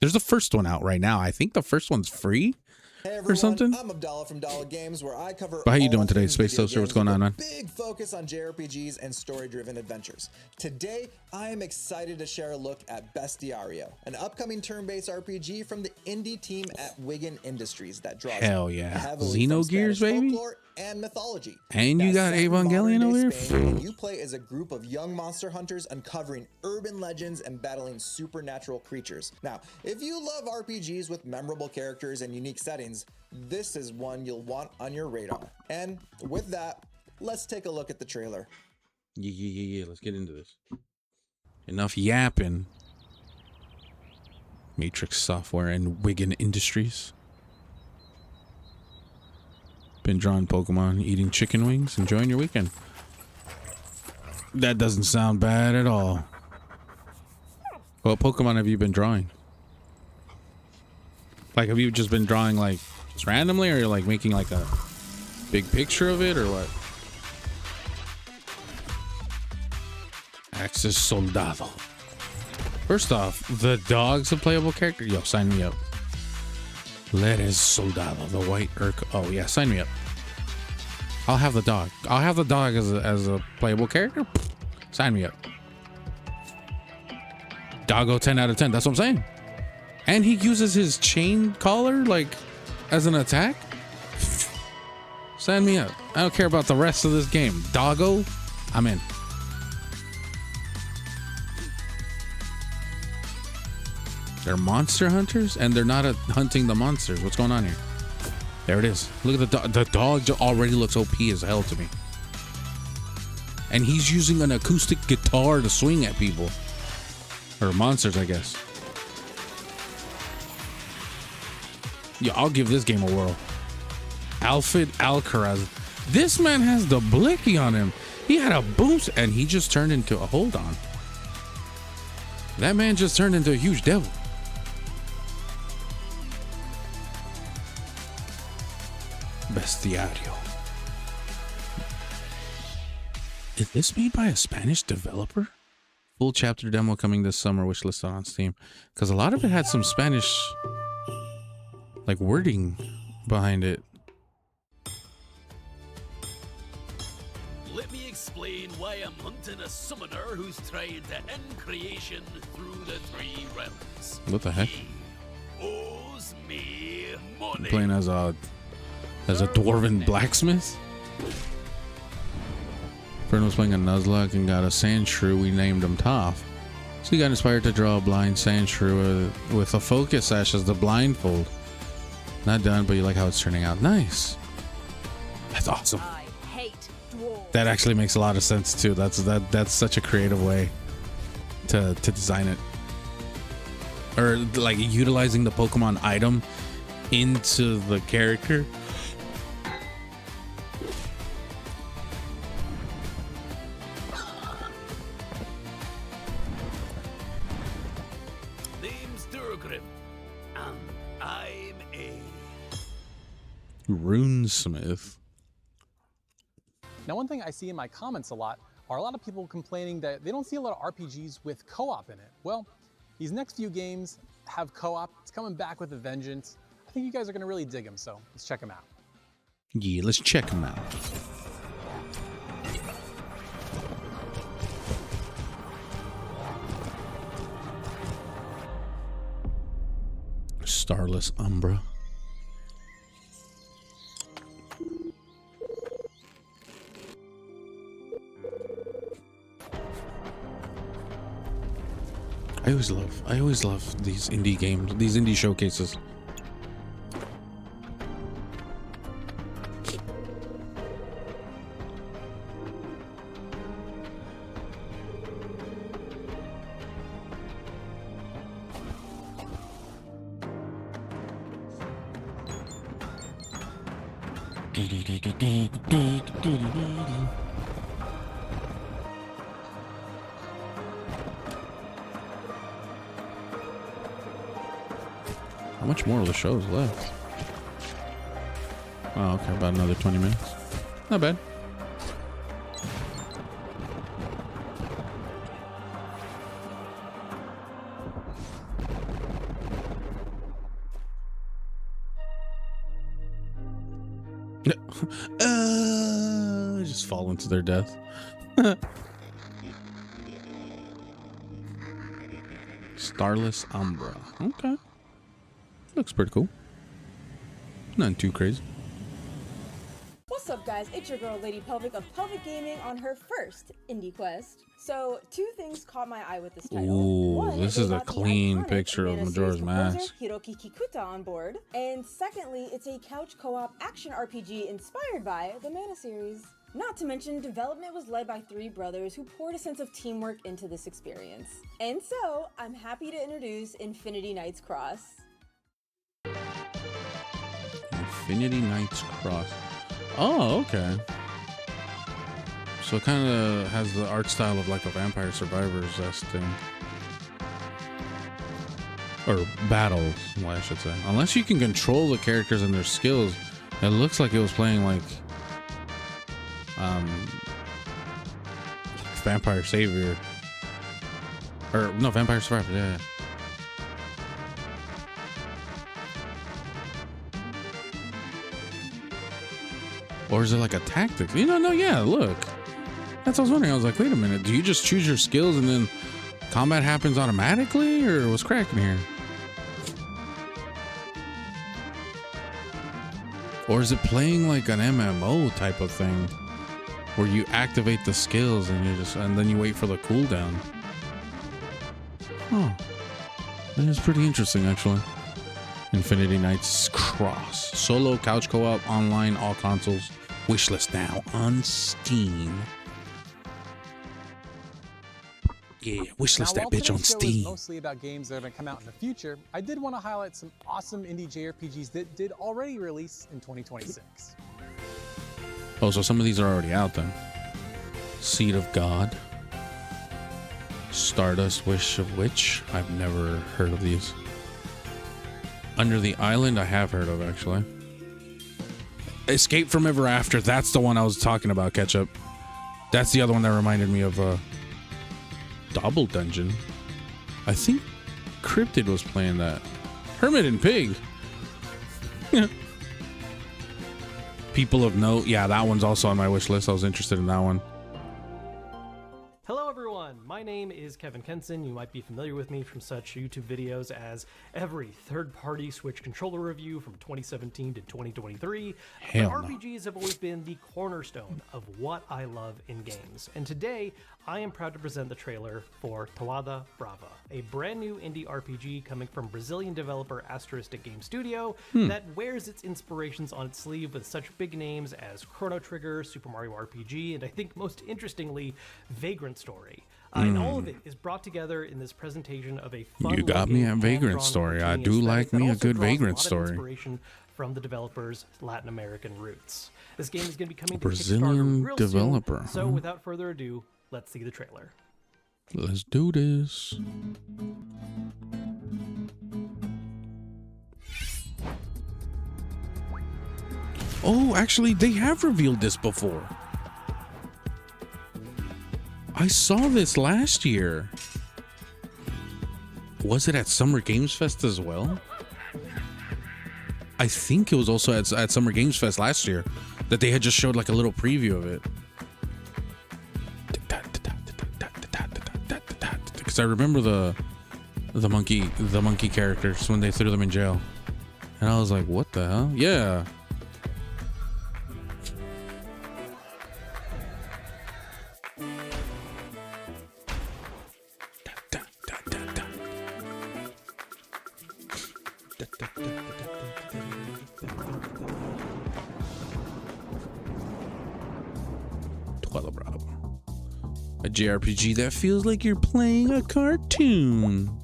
There's the first one out right now. I think the first one's free. Hey everyone, or something. I'm Abdallah from Dollar Games, where I cover. But how you all doing today, things Space video Toaster? What's games going on, with man? a big focus on JRPGs and story-driven adventures. Today, I am excited to share a look at Bestiario, an upcoming turn-based RPG from the indie team at Wigan Industries that draws Hell yeah, heavily from Xenogears, Spanish baby. folklore and mythology. And you got Set in Evangelion over modern-day here. Spain, and you play as a group of young monster hunters uncovering urban legends and battling supernatural creatures. Now, if you love RPGs with memorable characters and unique settings, this is one you'll want on your radar. And with that, let's take a look at the trailer. Yeah. Let's get into this. Enough yapping. Matrix Software and Wigan Industries. Been drawing Pokemon, eating chicken wings, enjoying your weekend. That doesn't sound bad at all. What Pokemon have you been drawing? Like, have you just been drawing like just randomly, or you're like making like a big picture of it, or what? Axis Soldado. First off, the dog's a playable character. Yo, sign me up. Leres Soldado, the white Urk. Oh yeah, sign me up. I'll have the dog. I'll have the dog as a playable character. Sign me up. Doggo 10 out of 10. That's what I'm saying. And he uses his chain collar like as an attack. Sign me up. I don't care about the rest of this game. Doggo, I'm in. They're monster hunters, and they're not hunting the monsters. What's going on here? There it is. Look at the dog. The dog already looks OP as hell to me. And he's using an acoustic guitar to swing at people. Or monsters, I guess. Yeah, I'll give this game a whirl. Alfred Alcaraz. This man has the blicky on him. He had a boost, and he just turned into a... Hold on. That man just turned into a huge devil. Bestiario. Is this made by a Spanish developer? Full chapter demo coming this summer, which listed on Steam. Because a lot of it had some Spanish like wording behind it. Let me explain why I'm hunting a summoner who's trying to end creation through the three realms. What the heck? He owes me I'm money. playing as a dwarven blacksmith. Friend was playing a Nuzlocke and got a sand shrew. We named him Toph. So he got inspired to draw a blind sand shrew with a focus sash as the blindfold. Not done, but you like how it's turning out. Nice. That's awesome. I hate dwarves. That actually makes a lot of sense too. That's such a creative way to design it. Or like utilizing the Pokemon item into the character. Name's Durgrim, and I'm a Runesmith. Now, one thing I see in my comments a lot are a lot of people complaining that they don't see a lot of RPGs with co-op in it. Well, these next few games have co-op. It's coming back with a vengeance. I think you guys are going to really dig them, so let's check them out. Yeah, let's check them out. Starless Umbra. I always love these indie games, these indie showcases. How much more of the show is left? Oh, okay, about another 20 minutes. Not bad. Just fall into their death. Starless Umbra. Okay. Looks pretty cool. Nothing too crazy. What's up, guys? It's your girl, Lady Pelvic of Pelvic Gaming on her first IndieQuest. So, two things caught my eye with this title. Ooh, One, this they is a got the clean iconic picture of Mana Majora's series composer Mask. Hiroki Kikuta on board. And secondly, it's a couch co-op action RPG inspired by the Mana series. Not to mention, development was led by three brothers who poured a sense of teamwork into this experience. And so, I'm happy to introduce Infinity Knights Cross. Infinity Knights Cross. Oh, okay. So it kind of has the art style of like a Vampire Survivors-esque thing. Or battles, well, I should say. Unless you can control the characters and their skills, it looks like it was playing like Vampire Savior. Or no, Vampire Survivor, yeah. Or is it like a tactic? You know, no, yeah, look. That's what I was wondering. I was like, wait a minute. Do you just choose your skills and then combat happens automatically? Or what's cracking here? Or is it playing like an MMO type of thing where you activate the skills and then you wait for the cooldown? Oh, that is pretty interesting, actually. Infinity Knights Cross. Solo, couch co-op, online, all consoles. Wishlist now on Steam. Yeah, wishlist that bitch on Today's show is Steam. mostly about games that are going to come out in the future. I did want to highlight some awesome indie JRPGs that did already release in 2026. Oh, so some of these are already out then. Seed of God. Stardust Wish of Witch. I've never heard of these. Under the Island, I have heard of, actually. Escape from Ever After. That's the one I was talking about, Ketchup. That's the other one that reminded me of Double Dungeon. I think Cryptid was playing that. Hermit and Pig. People of Note. Yeah, that one's also on my wish list. I was interested in that one. Hello everyone, my name is Kevin Kenson. You might be familiar with me from such YouTube videos as every third-party Switch controller review from 2017 to 2023. But RPGs have always been the cornerstone of what I love in games. And today, I am proud to present the trailer for Toada Brava, a brand new indie RPG coming from Brazilian developer Asteristic Game Studio that wears its inspirations on its sleeve with such big names as Chrono Trigger, Super Mario RPG, and I think most interestingly, Vagrant Story. And all of it is brought together in this presentation of a fun. You got me at Vagrant Story. I do like me a good Vagrant Story. Inspiration from the developer's Latin American roots. This game is going to be coming to Brazilian Kickstarter real developer. soon. So without further ado, let's see the trailer. Let's do this. Oh, actually, they have revealed this before. I saw this last year. Was it at Summer Games Fest as well? I think it was also at Summer Games Fest last year that they had just showed like a little preview of it. Because I remember the monkey characters when they threw them in jail, and I was like, what the hell? Yeah. A JRPG that feels like you're playing a cartoon.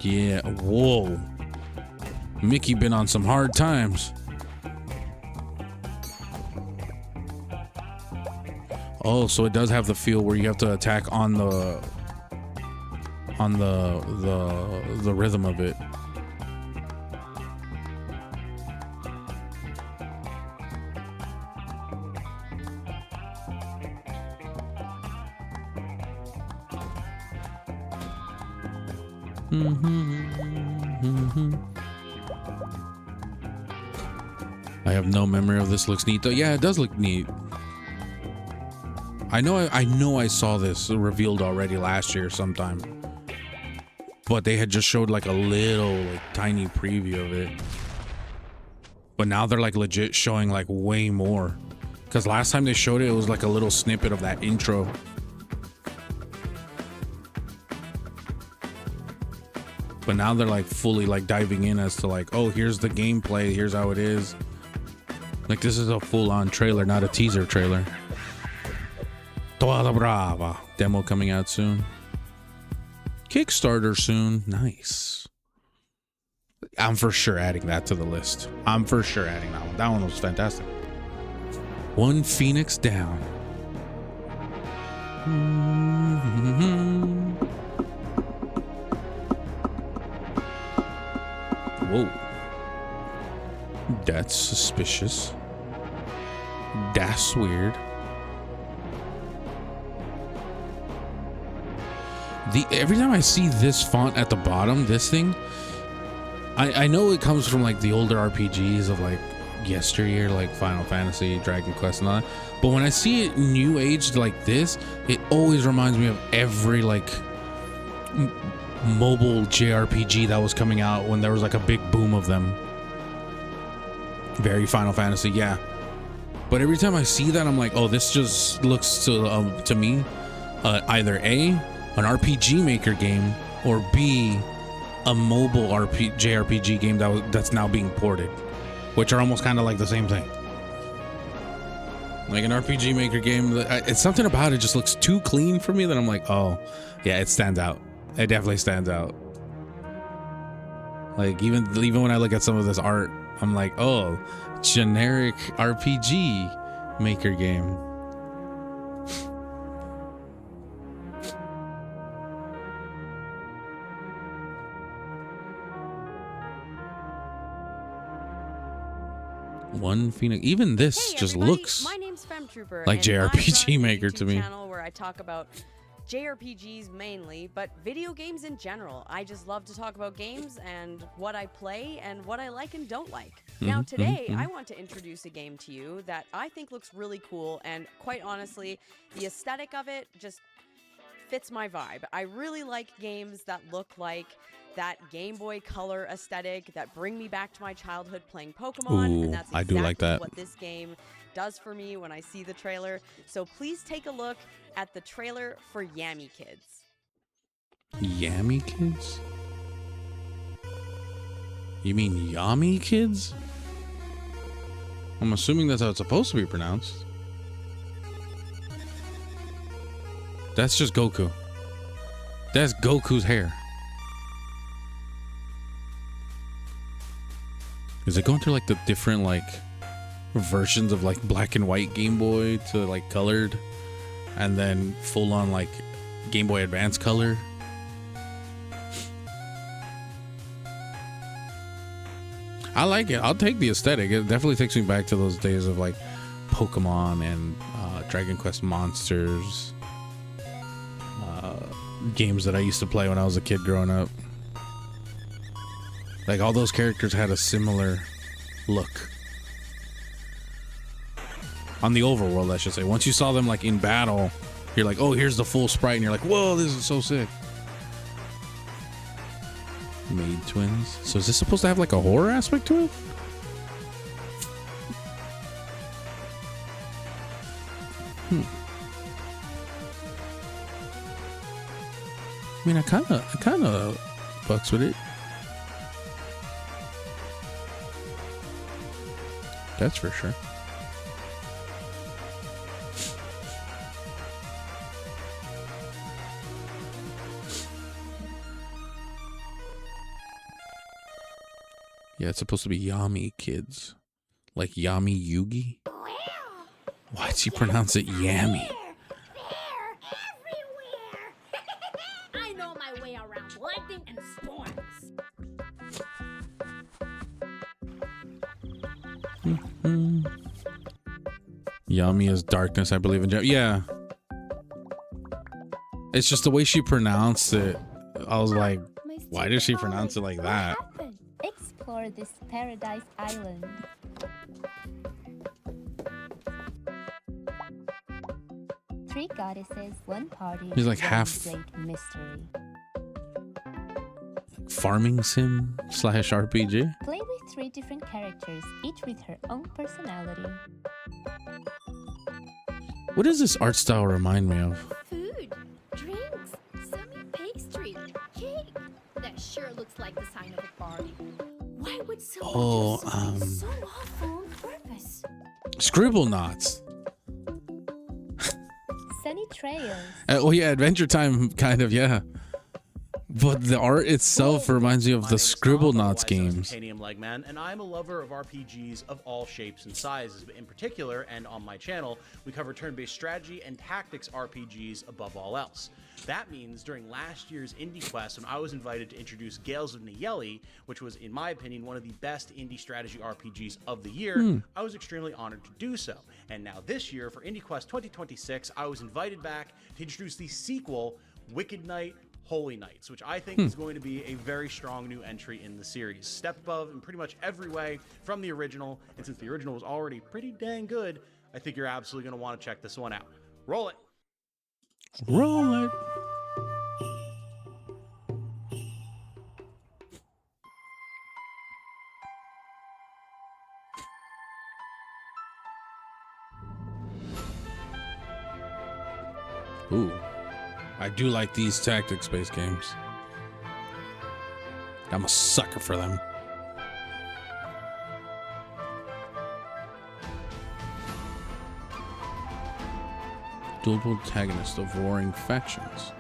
Yeah, whoa. Mickey been on some hard times. Oh, so it does have the feel where you have to attack on the rhythm of it. I have no memory of this. Looks neat though. Yeah, it does look neat. I know I saw this revealed already last year sometime, but they had just showed like a little like tiny preview of it. But now they're like legit showing like way more, because last time they showed it, it was like a little snippet of that intro. But now they're like fully like diving in as to like, oh, here's the gameplay, here's how it is. Like this is a full-on trailer, not a teaser trailer. Toada Brava demo coming out soon. Kickstarter soon. Nice. I'm for sure adding that to the list. I'm for sure adding that one. That one was fantastic. One Phoenix down. Whoa. That's suspicious. That's weird. Every time I see this font at the bottom, this thing, I know it comes from like the older RPGs of like yesteryear, like Final Fantasy, Dragon Quest and all that. But when I see it new aged like this, it always reminds me of every like mobile JRPG that was coming out when there was like a big boom of them. Very Final Fantasy, yeah. But every time I see that, I'm like, oh, this just looks to me either A, an RPG Maker game, or B, a mobile JRPG game that's now being ported, which are almost kind of like the same thing. Like an RPG Maker game, it's something about it just looks too clean for me that I'm like, oh, yeah, it stands out. It definitely stands out. Like even when I look at some of this art, I'm like, oh, generic RPG Maker game. One Phoenix. Even this just looks my name's Femtrooper, like and JRPG Maker to me. Channel where I talk about JRPGs mainly, but video games in general. I just love to talk about games and what I play and what I like and don't like. Now today, I want to introduce a game to you that I think looks really cool, and quite honestly, the aesthetic of it just fits my vibe. I really like games that look like that Game Boy Color aesthetic that bring me back to my childhood playing Pokemon. Ooh, and that's exactly I do like that. what this game does for me when I see the trailer. So please take a look at the trailer for Yummy Kids. Yummy Kids? You mean Yummy Kids? I'm assuming that's how it's supposed to be pronounced. That's just Goku. That's Goku's hair. Is it going through like the different like versions of like black and white Game Boy to like colored and then full on like Game Boy Advance color? I like it. I'll take the aesthetic. It definitely takes me back to those days of like Pokemon and Dragon Quest Monsters. Games that I used to play when I was a kid growing up. Like all those characters had a similar look. On the overworld, I should say. Once you saw them like in battle, you're like, oh, here's the full sprite, and you're like, whoa, this is so sick. Maid twins. So is this supposed to have like a horror aspect to it? I mean, I kind of fucks with it. That's for sure. Yeah, it's supposed to be Yummy Kids. Like Yami Yugi? Why'd she pronounce it Yammy? I know my way around lightning and storms. Yummy is darkness, I believe in. Yeah. It's just the way she pronounced it. I was like, why did she pronounce it like that? Explore this paradise island. Three goddesses, one party. He's like one half great mystery. farming sim / RPG. Play with three different characters, each with her own personality. What does this art style remind me of? Food, drinks, semi-pastry, cake. That sure looks like the sign of a party. Why would someone do something so awful on purpose? Scribble Knots. Sunny Trails. Oh yeah, Adventure Time, kind of, yeah. But the art itself reminds me of the Scribble Knots games. Titanium Legman, and I'm a lover of RPGs of all shapes and sizes, but in particular, and on my channel, we cover turn-based strategy and tactics RPGs above all else. That means during last year's IndieQuest, when I was invited to introduce Gales of Nayeli, which was, in my opinion, one of the best indie strategy RPGs of the year, I was extremely honored to do so. And now this year, for IndieQuest 2026, I was invited back to introduce the sequel, Wicked Knight, Holy Knights, which I think is going to be a very strong new entry in the series. Step above in pretty much every way from the original, and since the original was already pretty dang good, I think you're absolutely going to want to check this one out. Roll it. Roll it. Ooh. I do like these tactics-based games. I'm a sucker for them. Dual protagonist of warring factions.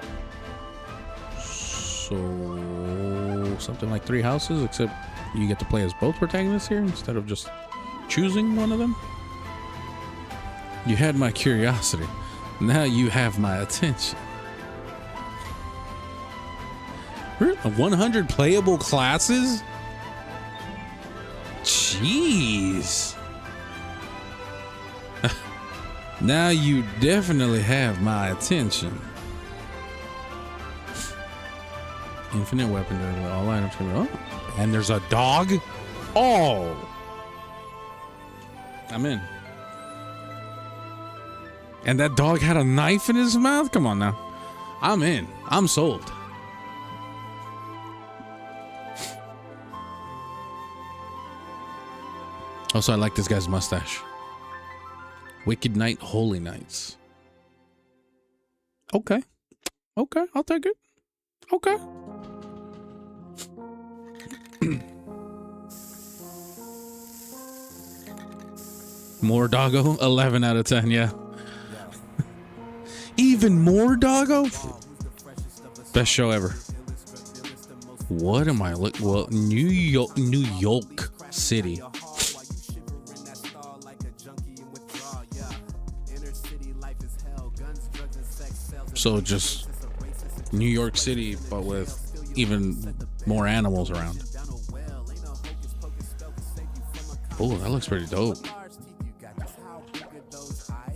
So something like Three Houses, except you get to play as both protagonists here instead of just choosing one of them. You had my curiosity. Now you have my attention. 100 playable classes? Jeez. Now you definitely have my attention. Infinite weapon, all items. Oh, and there's a dog? Oh. I'm in. And that dog had a knife in his mouth? Come on now. I'm in. I'm sold. Also, I like this guy's mustache. Wicked Knight, Holy Knights. Okay. Okay, I'll take it. Okay. More doggo? 11 out of 10, yeah. Even more doggo? Best show ever. What am I looking? Well, New York City. So just New York City, but with even more animals around. Oh, that looks pretty dope.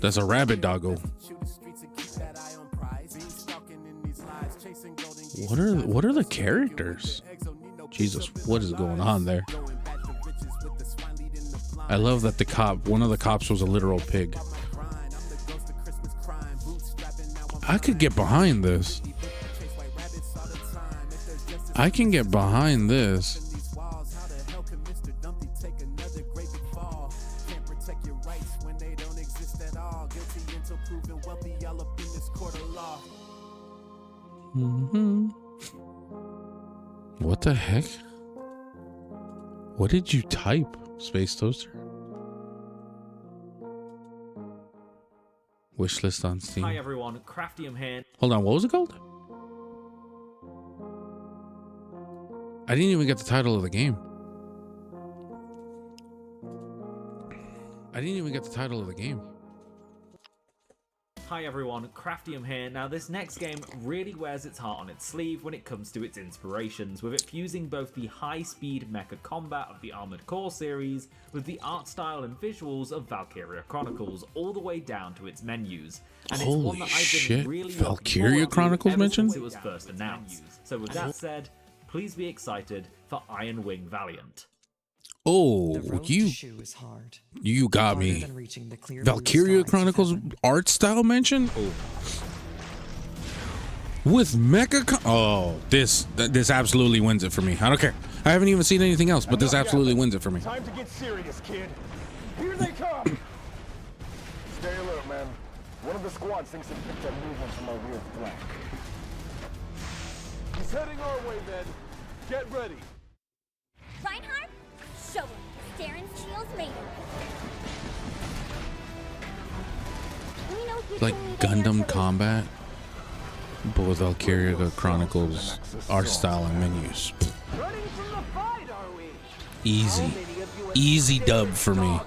That's a rabbit doggo. What are the characters? Jesus, what is going on there? I love that one of the cops was a literal pig. I could get behind this. I can get behind this. What the heck? What did you type, Space Toaster? Wishlist on Steam. Hi everyone, Craftium here. Hold on, what was it called? I didn't even get the title of the game. Hi everyone, Craftium here. Now this next game really wears its heart on its sleeve when it comes to its inspirations, with it fusing both the high-speed mecha combat of the Armored Core series with the art style and visuals of Valkyria Chronicles, all the way down to its menus. And it's one that I've been really Valkyria Chronicles mentioned? since it was first announced. So with that said, please be excited for Iron Wing Valiant. Oh, you got me. Valkyria Chronicles art style mention? Oh. With Mecha this absolutely wins it for me. I don't care. I haven't even seen anything else, but this absolutely wins it for me. Time to get serious, kid. Here they come. Stay alert, man. One of the squad thinks it picked up movement from our rear flank. He's heading our way, men. Get ready. Reinhardt, show him Darren's Shields made. Like Gundam Combat, but with Valkyria Chronicles art style and menus. Easy dub for me.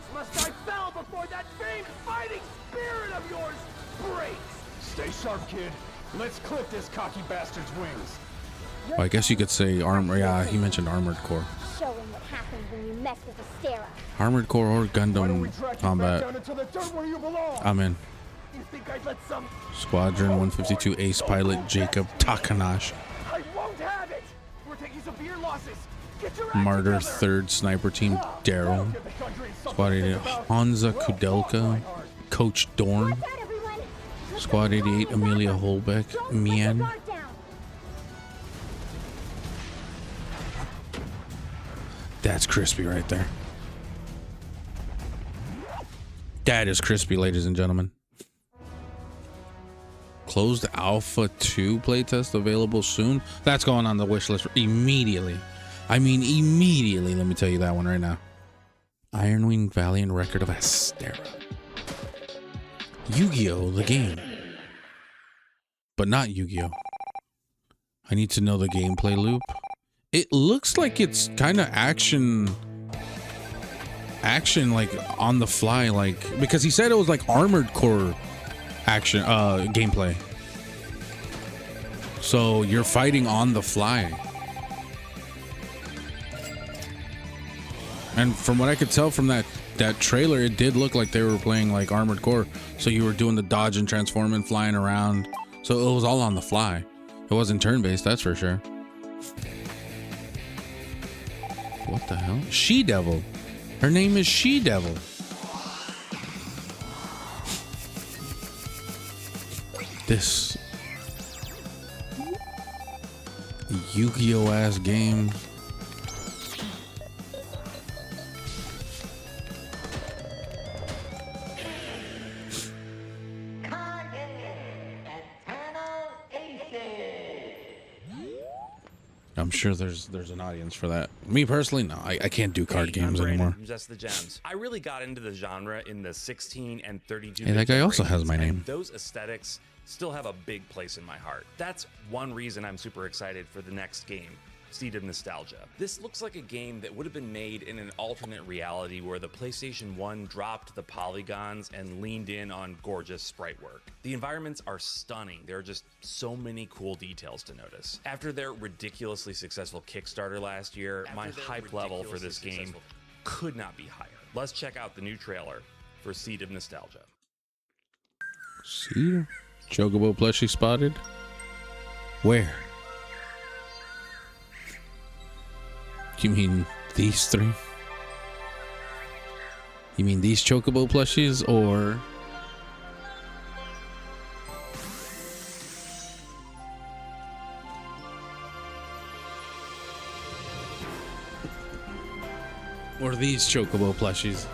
Stay sharp, kid. Let's clip this cocky bastard's wings. Well, I guess you could say armor. Yeah, he mentioned Armored Core. Show him what happens when you mess with Astera. Armored Core or Gundam Combat. I'm in. Squadron 152 Ace Pilot Jacob Takanashi. I won't have it. We're taking severe losses. Martyr 3rd Sniper Team Daryl. Squad 88 Hansa Kudelka. Coach Dorn. Squad 88 Amelia Holbeck. Mian. That's crispy right there. That is crispy, ladies and gentlemen. Closed Alpha 2 playtest available soon. That's going on the wish list immediately. I mean, immediately. Let me tell you that one right now. Ironwing Valiant Record of Astera. Yu-Gi-Oh! The game. But not Yu-Gi-Oh! I need to know the gameplay loop. It looks like it's kind of action like on the fly, like, because he said it was like Armored Core action gameplay. So you're fighting on the fly. And from what I could tell from that trailer, it did look like they were playing like Armored Core. So you were doing the dodge and transform and flying around. So it was all on the fly. It wasn't turn-based, that's for sure. What the hell? She-Devil. Her name is She-Devil. This Yu-Gi-Oh! Ass game. I'm sure there's an audience for that. Me personally, no, I can't do card games anymore. Just the gems. I really got into the genre in the 16 and 32. Hey, that guy also has my name. Those aesthetics still have a big place in my heart. That's one reason I'm super excited for the next game, Seed of Nostalgia. This looks like a game that would have been made in an alternate reality where the PlayStation 1 dropped the polygons and leaned in on gorgeous sprite work. The environments are stunning. There are just so many cool details to notice. After their ridiculously successful Kickstarter last year, my hype level for this game could not be higher. Let's check out the new trailer for Seed of Nostalgia. See? Chocobo plushie spotted? Where? You mean these three? You mean these Chocobo plushies, or these Chocobo plushies?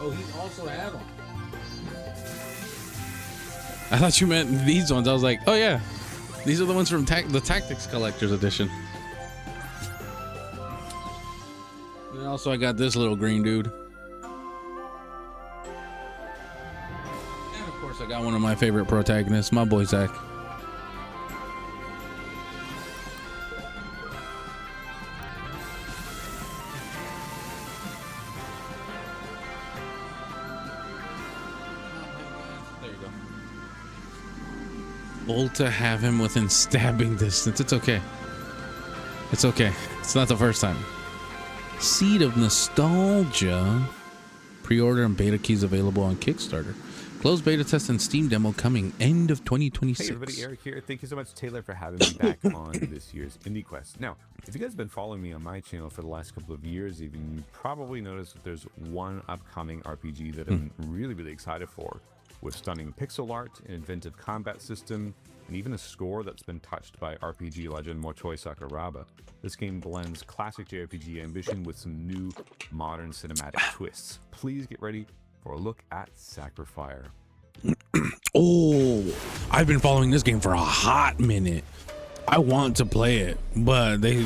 Oh, he also had them. I thought you meant these ones. I was like, oh yeah, these are the ones from the Tactics Collector's Edition. And also I got this little green dude. And of course I got one of my favorite protagonists, my boy Zach. Bold to have him within stabbing distance. It's okay. It's okay. It's not the first time. Seed of Nostalgia. Pre-order and beta keys available on Kickstarter. Closed beta test and Steam demo coming end of 2026. Hey everybody, Eric here. Thank you so much, Taylor, for having me back on this year's IndieQuest. Now, if you guys have been following me on my channel for the last couple of years, even, you probably noticed that there's one upcoming RPG that I'm really, really excited for, with stunning pixel art, an inventive combat system, and even a score that's been touched by RPG legend Mochoi Sakuraba. This game blends classic JRPG ambition with some new modern cinematic twists. Please get ready for a look at Sacrifier. Oh, I've been following this game for a hot minute. I want to play it, but their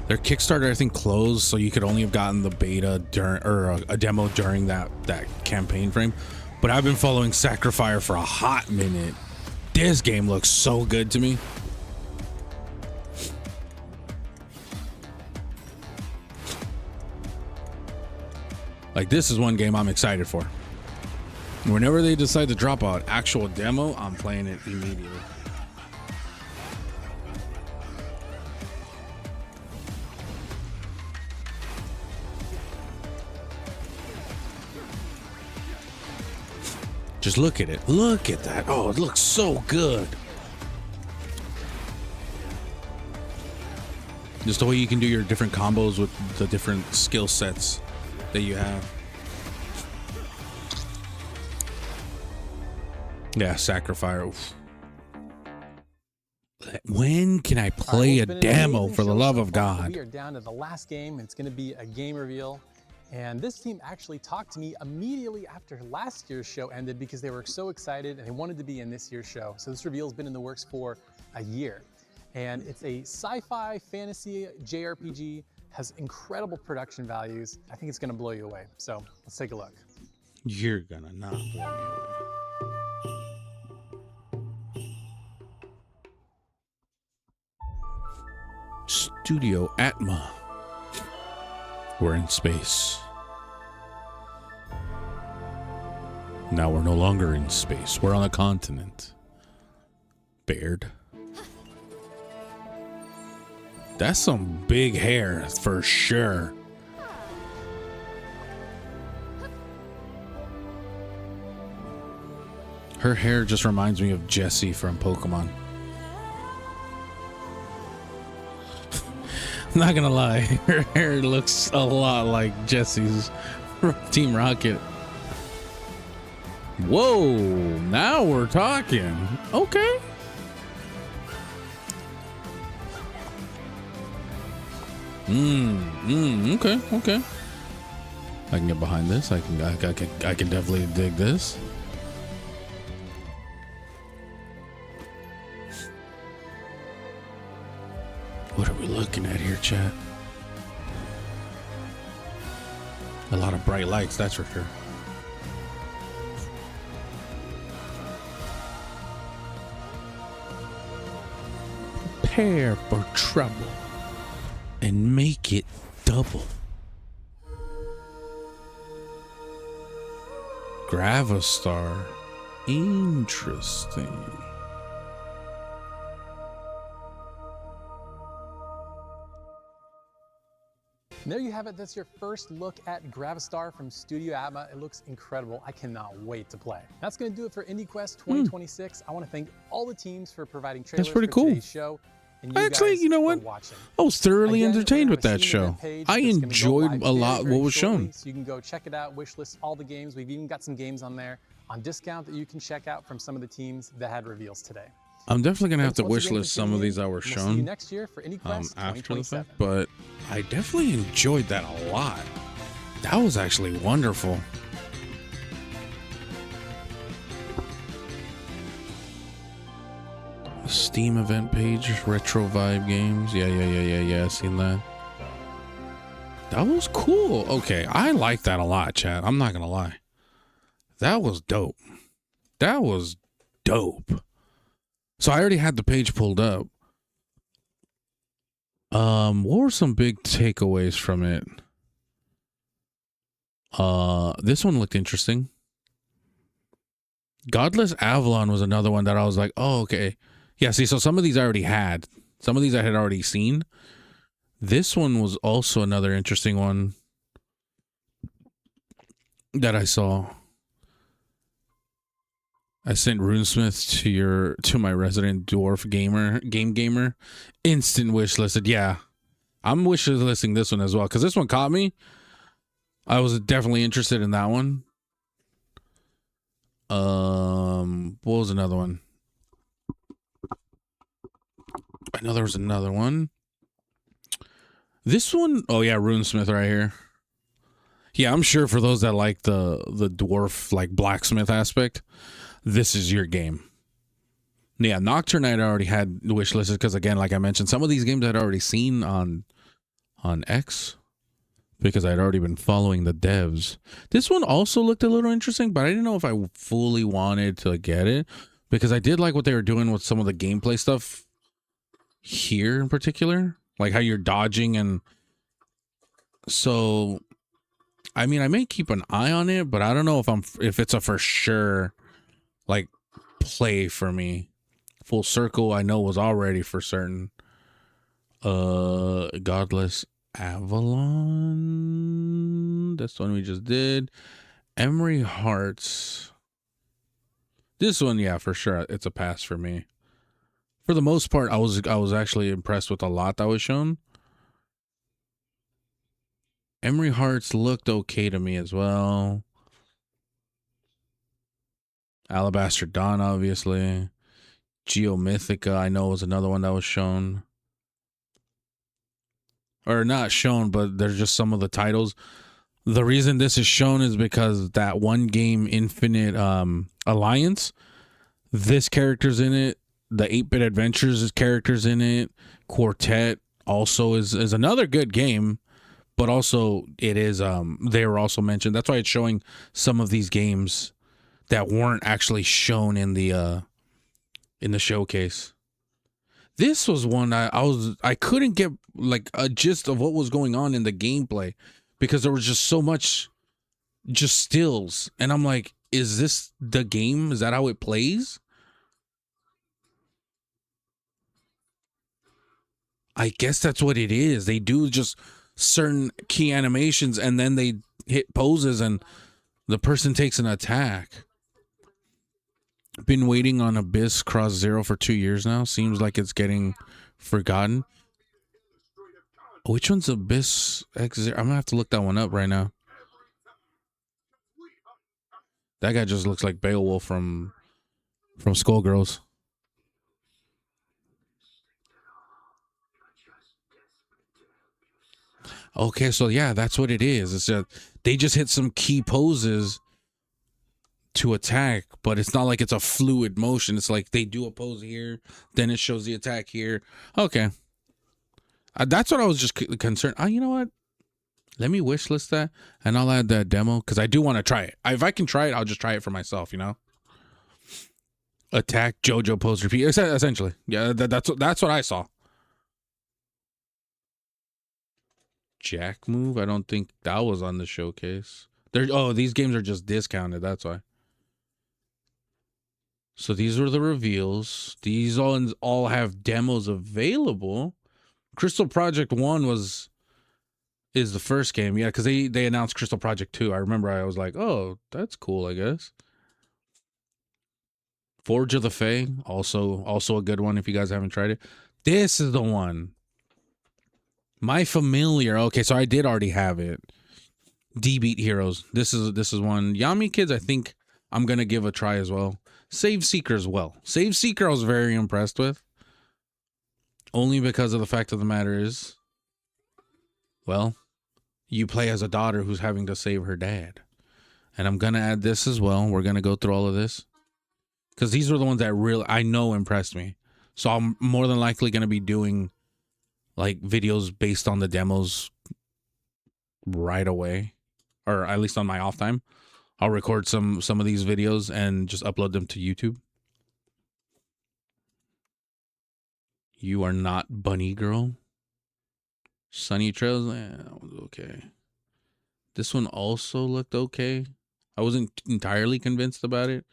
Kickstarter I think closed, so you could only have gotten the beta during, or a demo during that campaign frame. But I've been following Sacrifier for a hot minute. This game looks so good to me. Like, this is one game I'm excited for. Whenever they decide to drop an actual demo, I'm playing it immediately. Just look at it. Look at that. Oh, it looks so good. Just the way you can do your different combos with the different skill sets that you have. Yeah, Sacrifier. Oof. When can I play a demo, for the love of God? We are down to the last game. It's going to be a game reveal. And this team actually talked to me immediately after last year's show ended because they were so excited and they wanted to be in this year's show. So this reveal has been in the works for a year. And it's a sci-fi fantasy JRPG, has incredible production values. I think it's gonna blow you away. So let's take a look. You're gonna not blow me away. Studio Atma. We're in space. Now we're no longer in space. We're on a continent. Baird. That's some big hair for sure. Her hair just reminds me of Jessie from Pokemon. Not gonna lie, her hair looks a lot like Jessie's from Team Rocket. Whoa, now we're talking. Okay. Okay. I can get behind this. I can definitely dig this. What are we looking at here, chat? A lot of bright lights, that's for sure. Prepare for trouble and make it double. Gravistar. Interesting. And there you have it. That's your first look at Gravistar from Studio Atma. It looks incredible. I cannot wait to play. That's going to do it for IndieQuest 2026. I want to thank all the teams for providing trailers That's pretty for cool. today's show. And you Actually, guys you know for what? watching. I was thoroughly Again, entertained we're with gonna that have a Steam show. event page I that's gonna go enjoyed live a lot very what was shortly, shown. So you can go check it out, wish list all the games. We've even got some games on there on discount that you can check out from some of the teams that had reveals today. I'm definitely gonna have Thanks to once wish again for list some of tuning these in, that were and we'll see shown you next year for IndieQuest after the 2027. fact, but I definitely enjoyed that a lot. That was actually wonderful. Steam event page, retro vibe games. Yeah. Seen that. That was cool. Okay, I like that a lot, chat. I'm not gonna lie. That was dope. That was dope. So I already had the page pulled up. What were some big takeaways from it? This one looked interesting. Godless Avalon was another one that I was like, oh, okay. Yeah, see, so some of these I already had. Some of these I had already seen. This one was also another interesting one that I saw. I sent Runesmith to my resident dwarf game gamer. Instant wish listed. Yeah. I'm wish listing this one as well, because this one caught me. I was definitely interested in that one. What was another one? I know there was another one. This one, oh yeah, Runesmith right here. Yeah, I'm sure for those that like the dwarf like blacksmith aspect, this is your game. Yeah, Nocturne I'd already had wish listed because again, like I mentioned, some of these games I'd already seen on X because I'd already been following the devs. This one also looked a little interesting, but I didn't know if I fully wanted to get it because I did like what they were doing with some of the gameplay stuff here in particular, like how you're dodging, and so I mean I may keep an eye on it, but I don't know if it's a for sure like play for me. Full Circle I know was already for certain. Godless Avalon, this one we just did. Emery Hearts, this one, yeah, for sure it's a pass for me. For the most part, I was actually impressed with a lot that was shown. Emery Hearts looked okay to me as well. Alabaster Dawn, obviously. Geomythica, I know, was another one that was shown. Or not shown, but there's just some of the titles. The reason this is shown is because that one game, Infinite Alliance, this character's in it. The 8-Bit Adventures is characters in it. Quartet also is another good game, but also it is they were also mentioned. That's why it's showing some of these games that weren't actually shown in the showcase. This was one I couldn't get like a gist of what was going on in the gameplay because there was just so much just stills, and I'm like, is this the game? Is that how it plays? I guess that's what it is. They do just certain key animations and then they hit poses and the person takes an attack. Been waiting on Abyss Cross Zero for 2 years now. Seems like it's getting forgotten. Which one's Abyss X Zero? I'm gonna have to look that one up right now. That guy just looks like Beowulf from Skullgirls. Okay, so yeah, that's what it is. It's that they just hit some key poses to attack, but it's not like it's a fluid motion. It's like they do a pose here, then it shows the attack here. Okay. That's what I was just concerned. You know what? Let me wish list that, and I'll add that demo because I do want to try it. If I can try it, I'll just try it for myself, you know? Attack, JoJo pose, repeat. Essentially. Yeah, that's what I saw. Jack move? I don't think that was on the showcase. These games are just discounted. That's why. So these were the reveals. These all have demos available. Crystal Project 1 is the first game. Yeah, because they announced Crystal Project 2. I remember I was like, oh, that's cool, I guess. Forge of the Fae, also a good one if you guys haven't tried it. This is the one. My Familiar. Okay, so I did already have it. D-Beat Heroes. This is one. Yami Kids, I think I'm gonna give a try as well. Save Seeker as well. Save Seeker I was very impressed with. Only because of the fact of the matter is, well, you play as a daughter who's having to save her dad. And I'm gonna add this as well. We're gonna go through all of this. Because these were the ones that really I know impressed me. So I'm more than likely gonna be doing like videos based on the demos right away, or at least on my off time. I'll record some of these videos and just upload them to YouTube. You Are Not Bunny Girl. Sunny Trails. That was okay. This one also looked okay. I wasn't entirely convinced about it.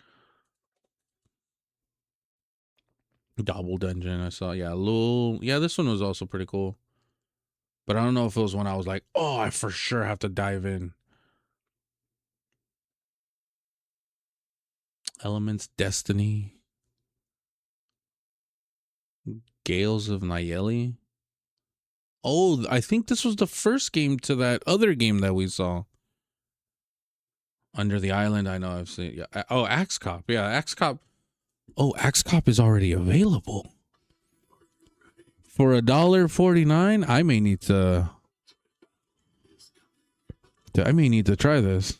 Double Dungeon, I saw. Yeah, Lul. Yeah, this one was also pretty cool. But I don't know if it was one I was like, oh, I for sure have to dive in. Elements Destiny. Gales of Nayeli. Oh, I think this was the first game to that other game that we saw. Under the Island, I know I've seen. Yeah. Oh, Axe Cop. Yeah, Axe Cop. Oh, Axe Cop is already available. For $1.49, I may need to try this.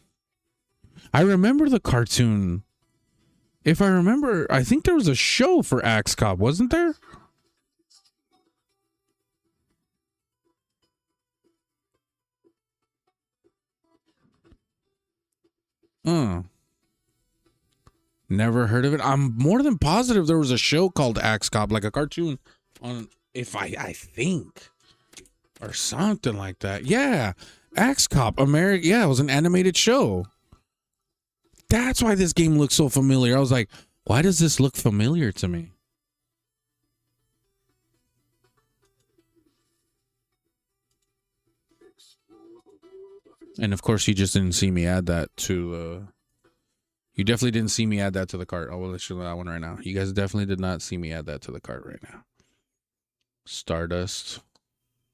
I remember the cartoon. If I remember, I think there was a show for Axe Cop, wasn't there? Never heard of it. I'm more than positive there was a show called Axe Cop, like a cartoon on, if I think, or something like that. Yeah, Axe Cop, America. Yeah, it was an animated show. That's why this game looks so familiar. I was like, why does this look familiar to me? And of course, you just didn't see me add that to. You definitely didn't see me add that to the cart. I will let you know that one right now. You guys definitely did not see me add that to the cart right now. Stardust,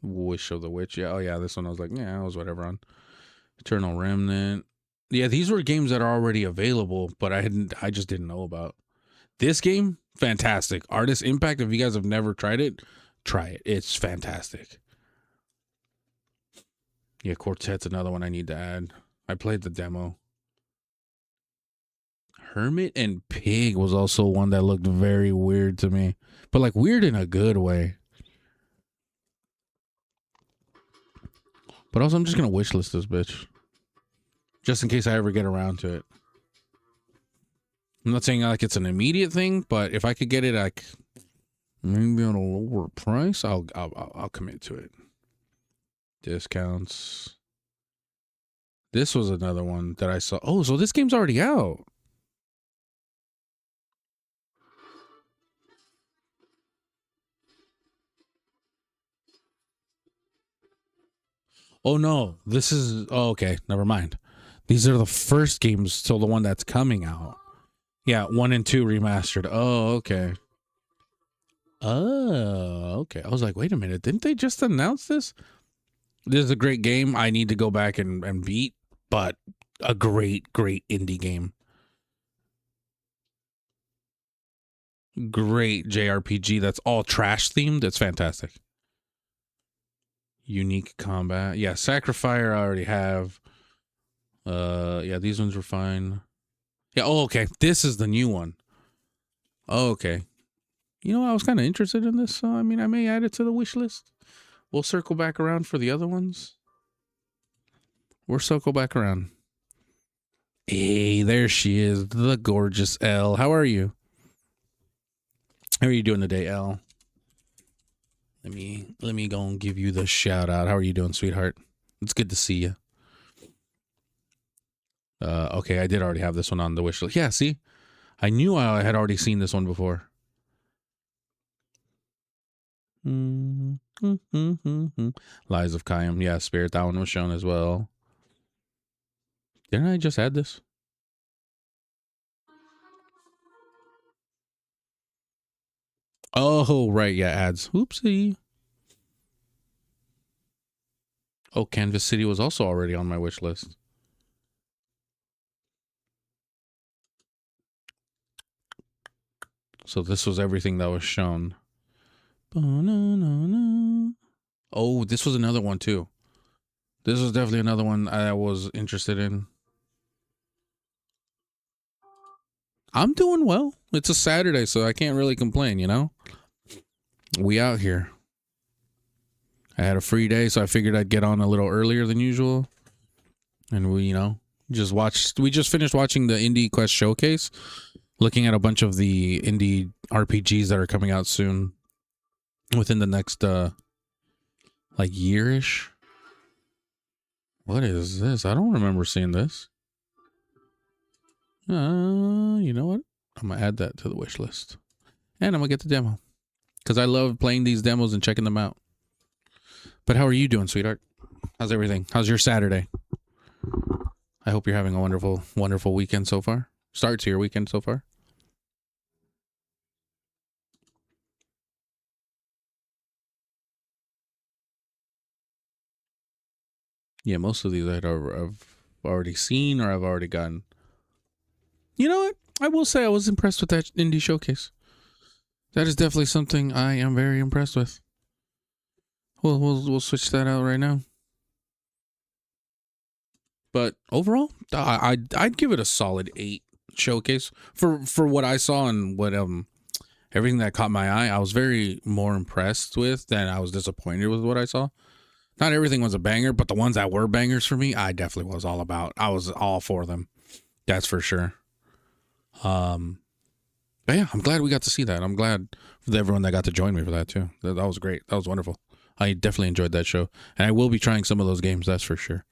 Wish of the Witch. Yeah, oh yeah, this one I was like, yeah, it was whatever on. Eternal Remnant. Yeah, these were games that are already available, but I just didn't know about. This game, fantastic. Artist Impact, if you guys have never tried it, try it. It's fantastic. Yeah, Quartet's another one I need to add. I played the demo. Hermit and Pig was also one that looked very weird to me. But like weird in a good way. But also I'm just going to wishlist this bitch. Just in case I ever get around to it. I'm not saying like it's an immediate thing, but if I could get it like maybe on a lower price, I'll commit to it. Discounts. This was another one that I saw. Oh, so this game's already out. Oh no, this is okay, never mind. These are the first games till the one that's coming out. Yeah, 1 and 2 remastered. Oh, okay. Oh, okay. I was like, wait a minute, didn't they just announce this? This is a great game. I need to go back and beat, but a great indie game. Great JRPG that's all trash themed. It's fantastic. Unique combat. Yeah, Sacrifier I already have. Yeah, these ones were fine. Yeah, oh, okay. This is the new one. Oh, okay. You know, I was kind of interested in this, so I mean, I may add it to the wish list. We'll circle back around for the other ones. We'll circle back around. Hey, there she is, the gorgeous Elle. How are you? How are you doing today, Elle? Let me go and give you the shout out. How are you doing, sweetheart? It's good to see you. Okay, I did already have this one on the wish list. Yeah, see? I knew I had already seen this one before. Lies of Kaim. Yeah, Spirit. That one was shown as well. Didn't I just add this? Oh, right. Yeah, ads. Oopsie. Oh, Canvas City was also already on my wish list. So this was everything that was shown. Oh, this was another one too. This was definitely another one I was interested in. I'm doing well. It's a Saturday, so I can't really complain, you know? We out here. I had a free day, so I figured I'd get on a little earlier than usual. And we, you know, we just finished watching the IndieQuest showcase, looking at a bunch of the indie RPGs that are coming out soon within the next like yearish. What is this? I don't remember seeing this. You know what? I'm gonna add that to the wish list. And I'm gonna get the demo. Because I love playing these demos and checking them out. But how are you doing, sweetheart? How's everything? How's your Saturday? I hope you're having a wonderful, wonderful weekend so far. Start to your weekend so far. Yeah, most of these I've already seen or I've already gotten. You know what? I will say I was impressed with that indie showcase. That is definitely something I am very impressed with. We'll switch that out right now. But overall, I'd give it a solid 8 showcase for what I saw and what everything that caught my eye. I was very more impressed with than I was disappointed with what I saw. Not everything was a banger, but the ones that were bangers for me, I definitely was all about. I was all for them. That's for sure. But yeah, I'm glad we got to see that. I'm glad for everyone that got to join me for that too. That was great. That was wonderful. I definitely enjoyed that show. And I will be trying some of those games, that's for sure.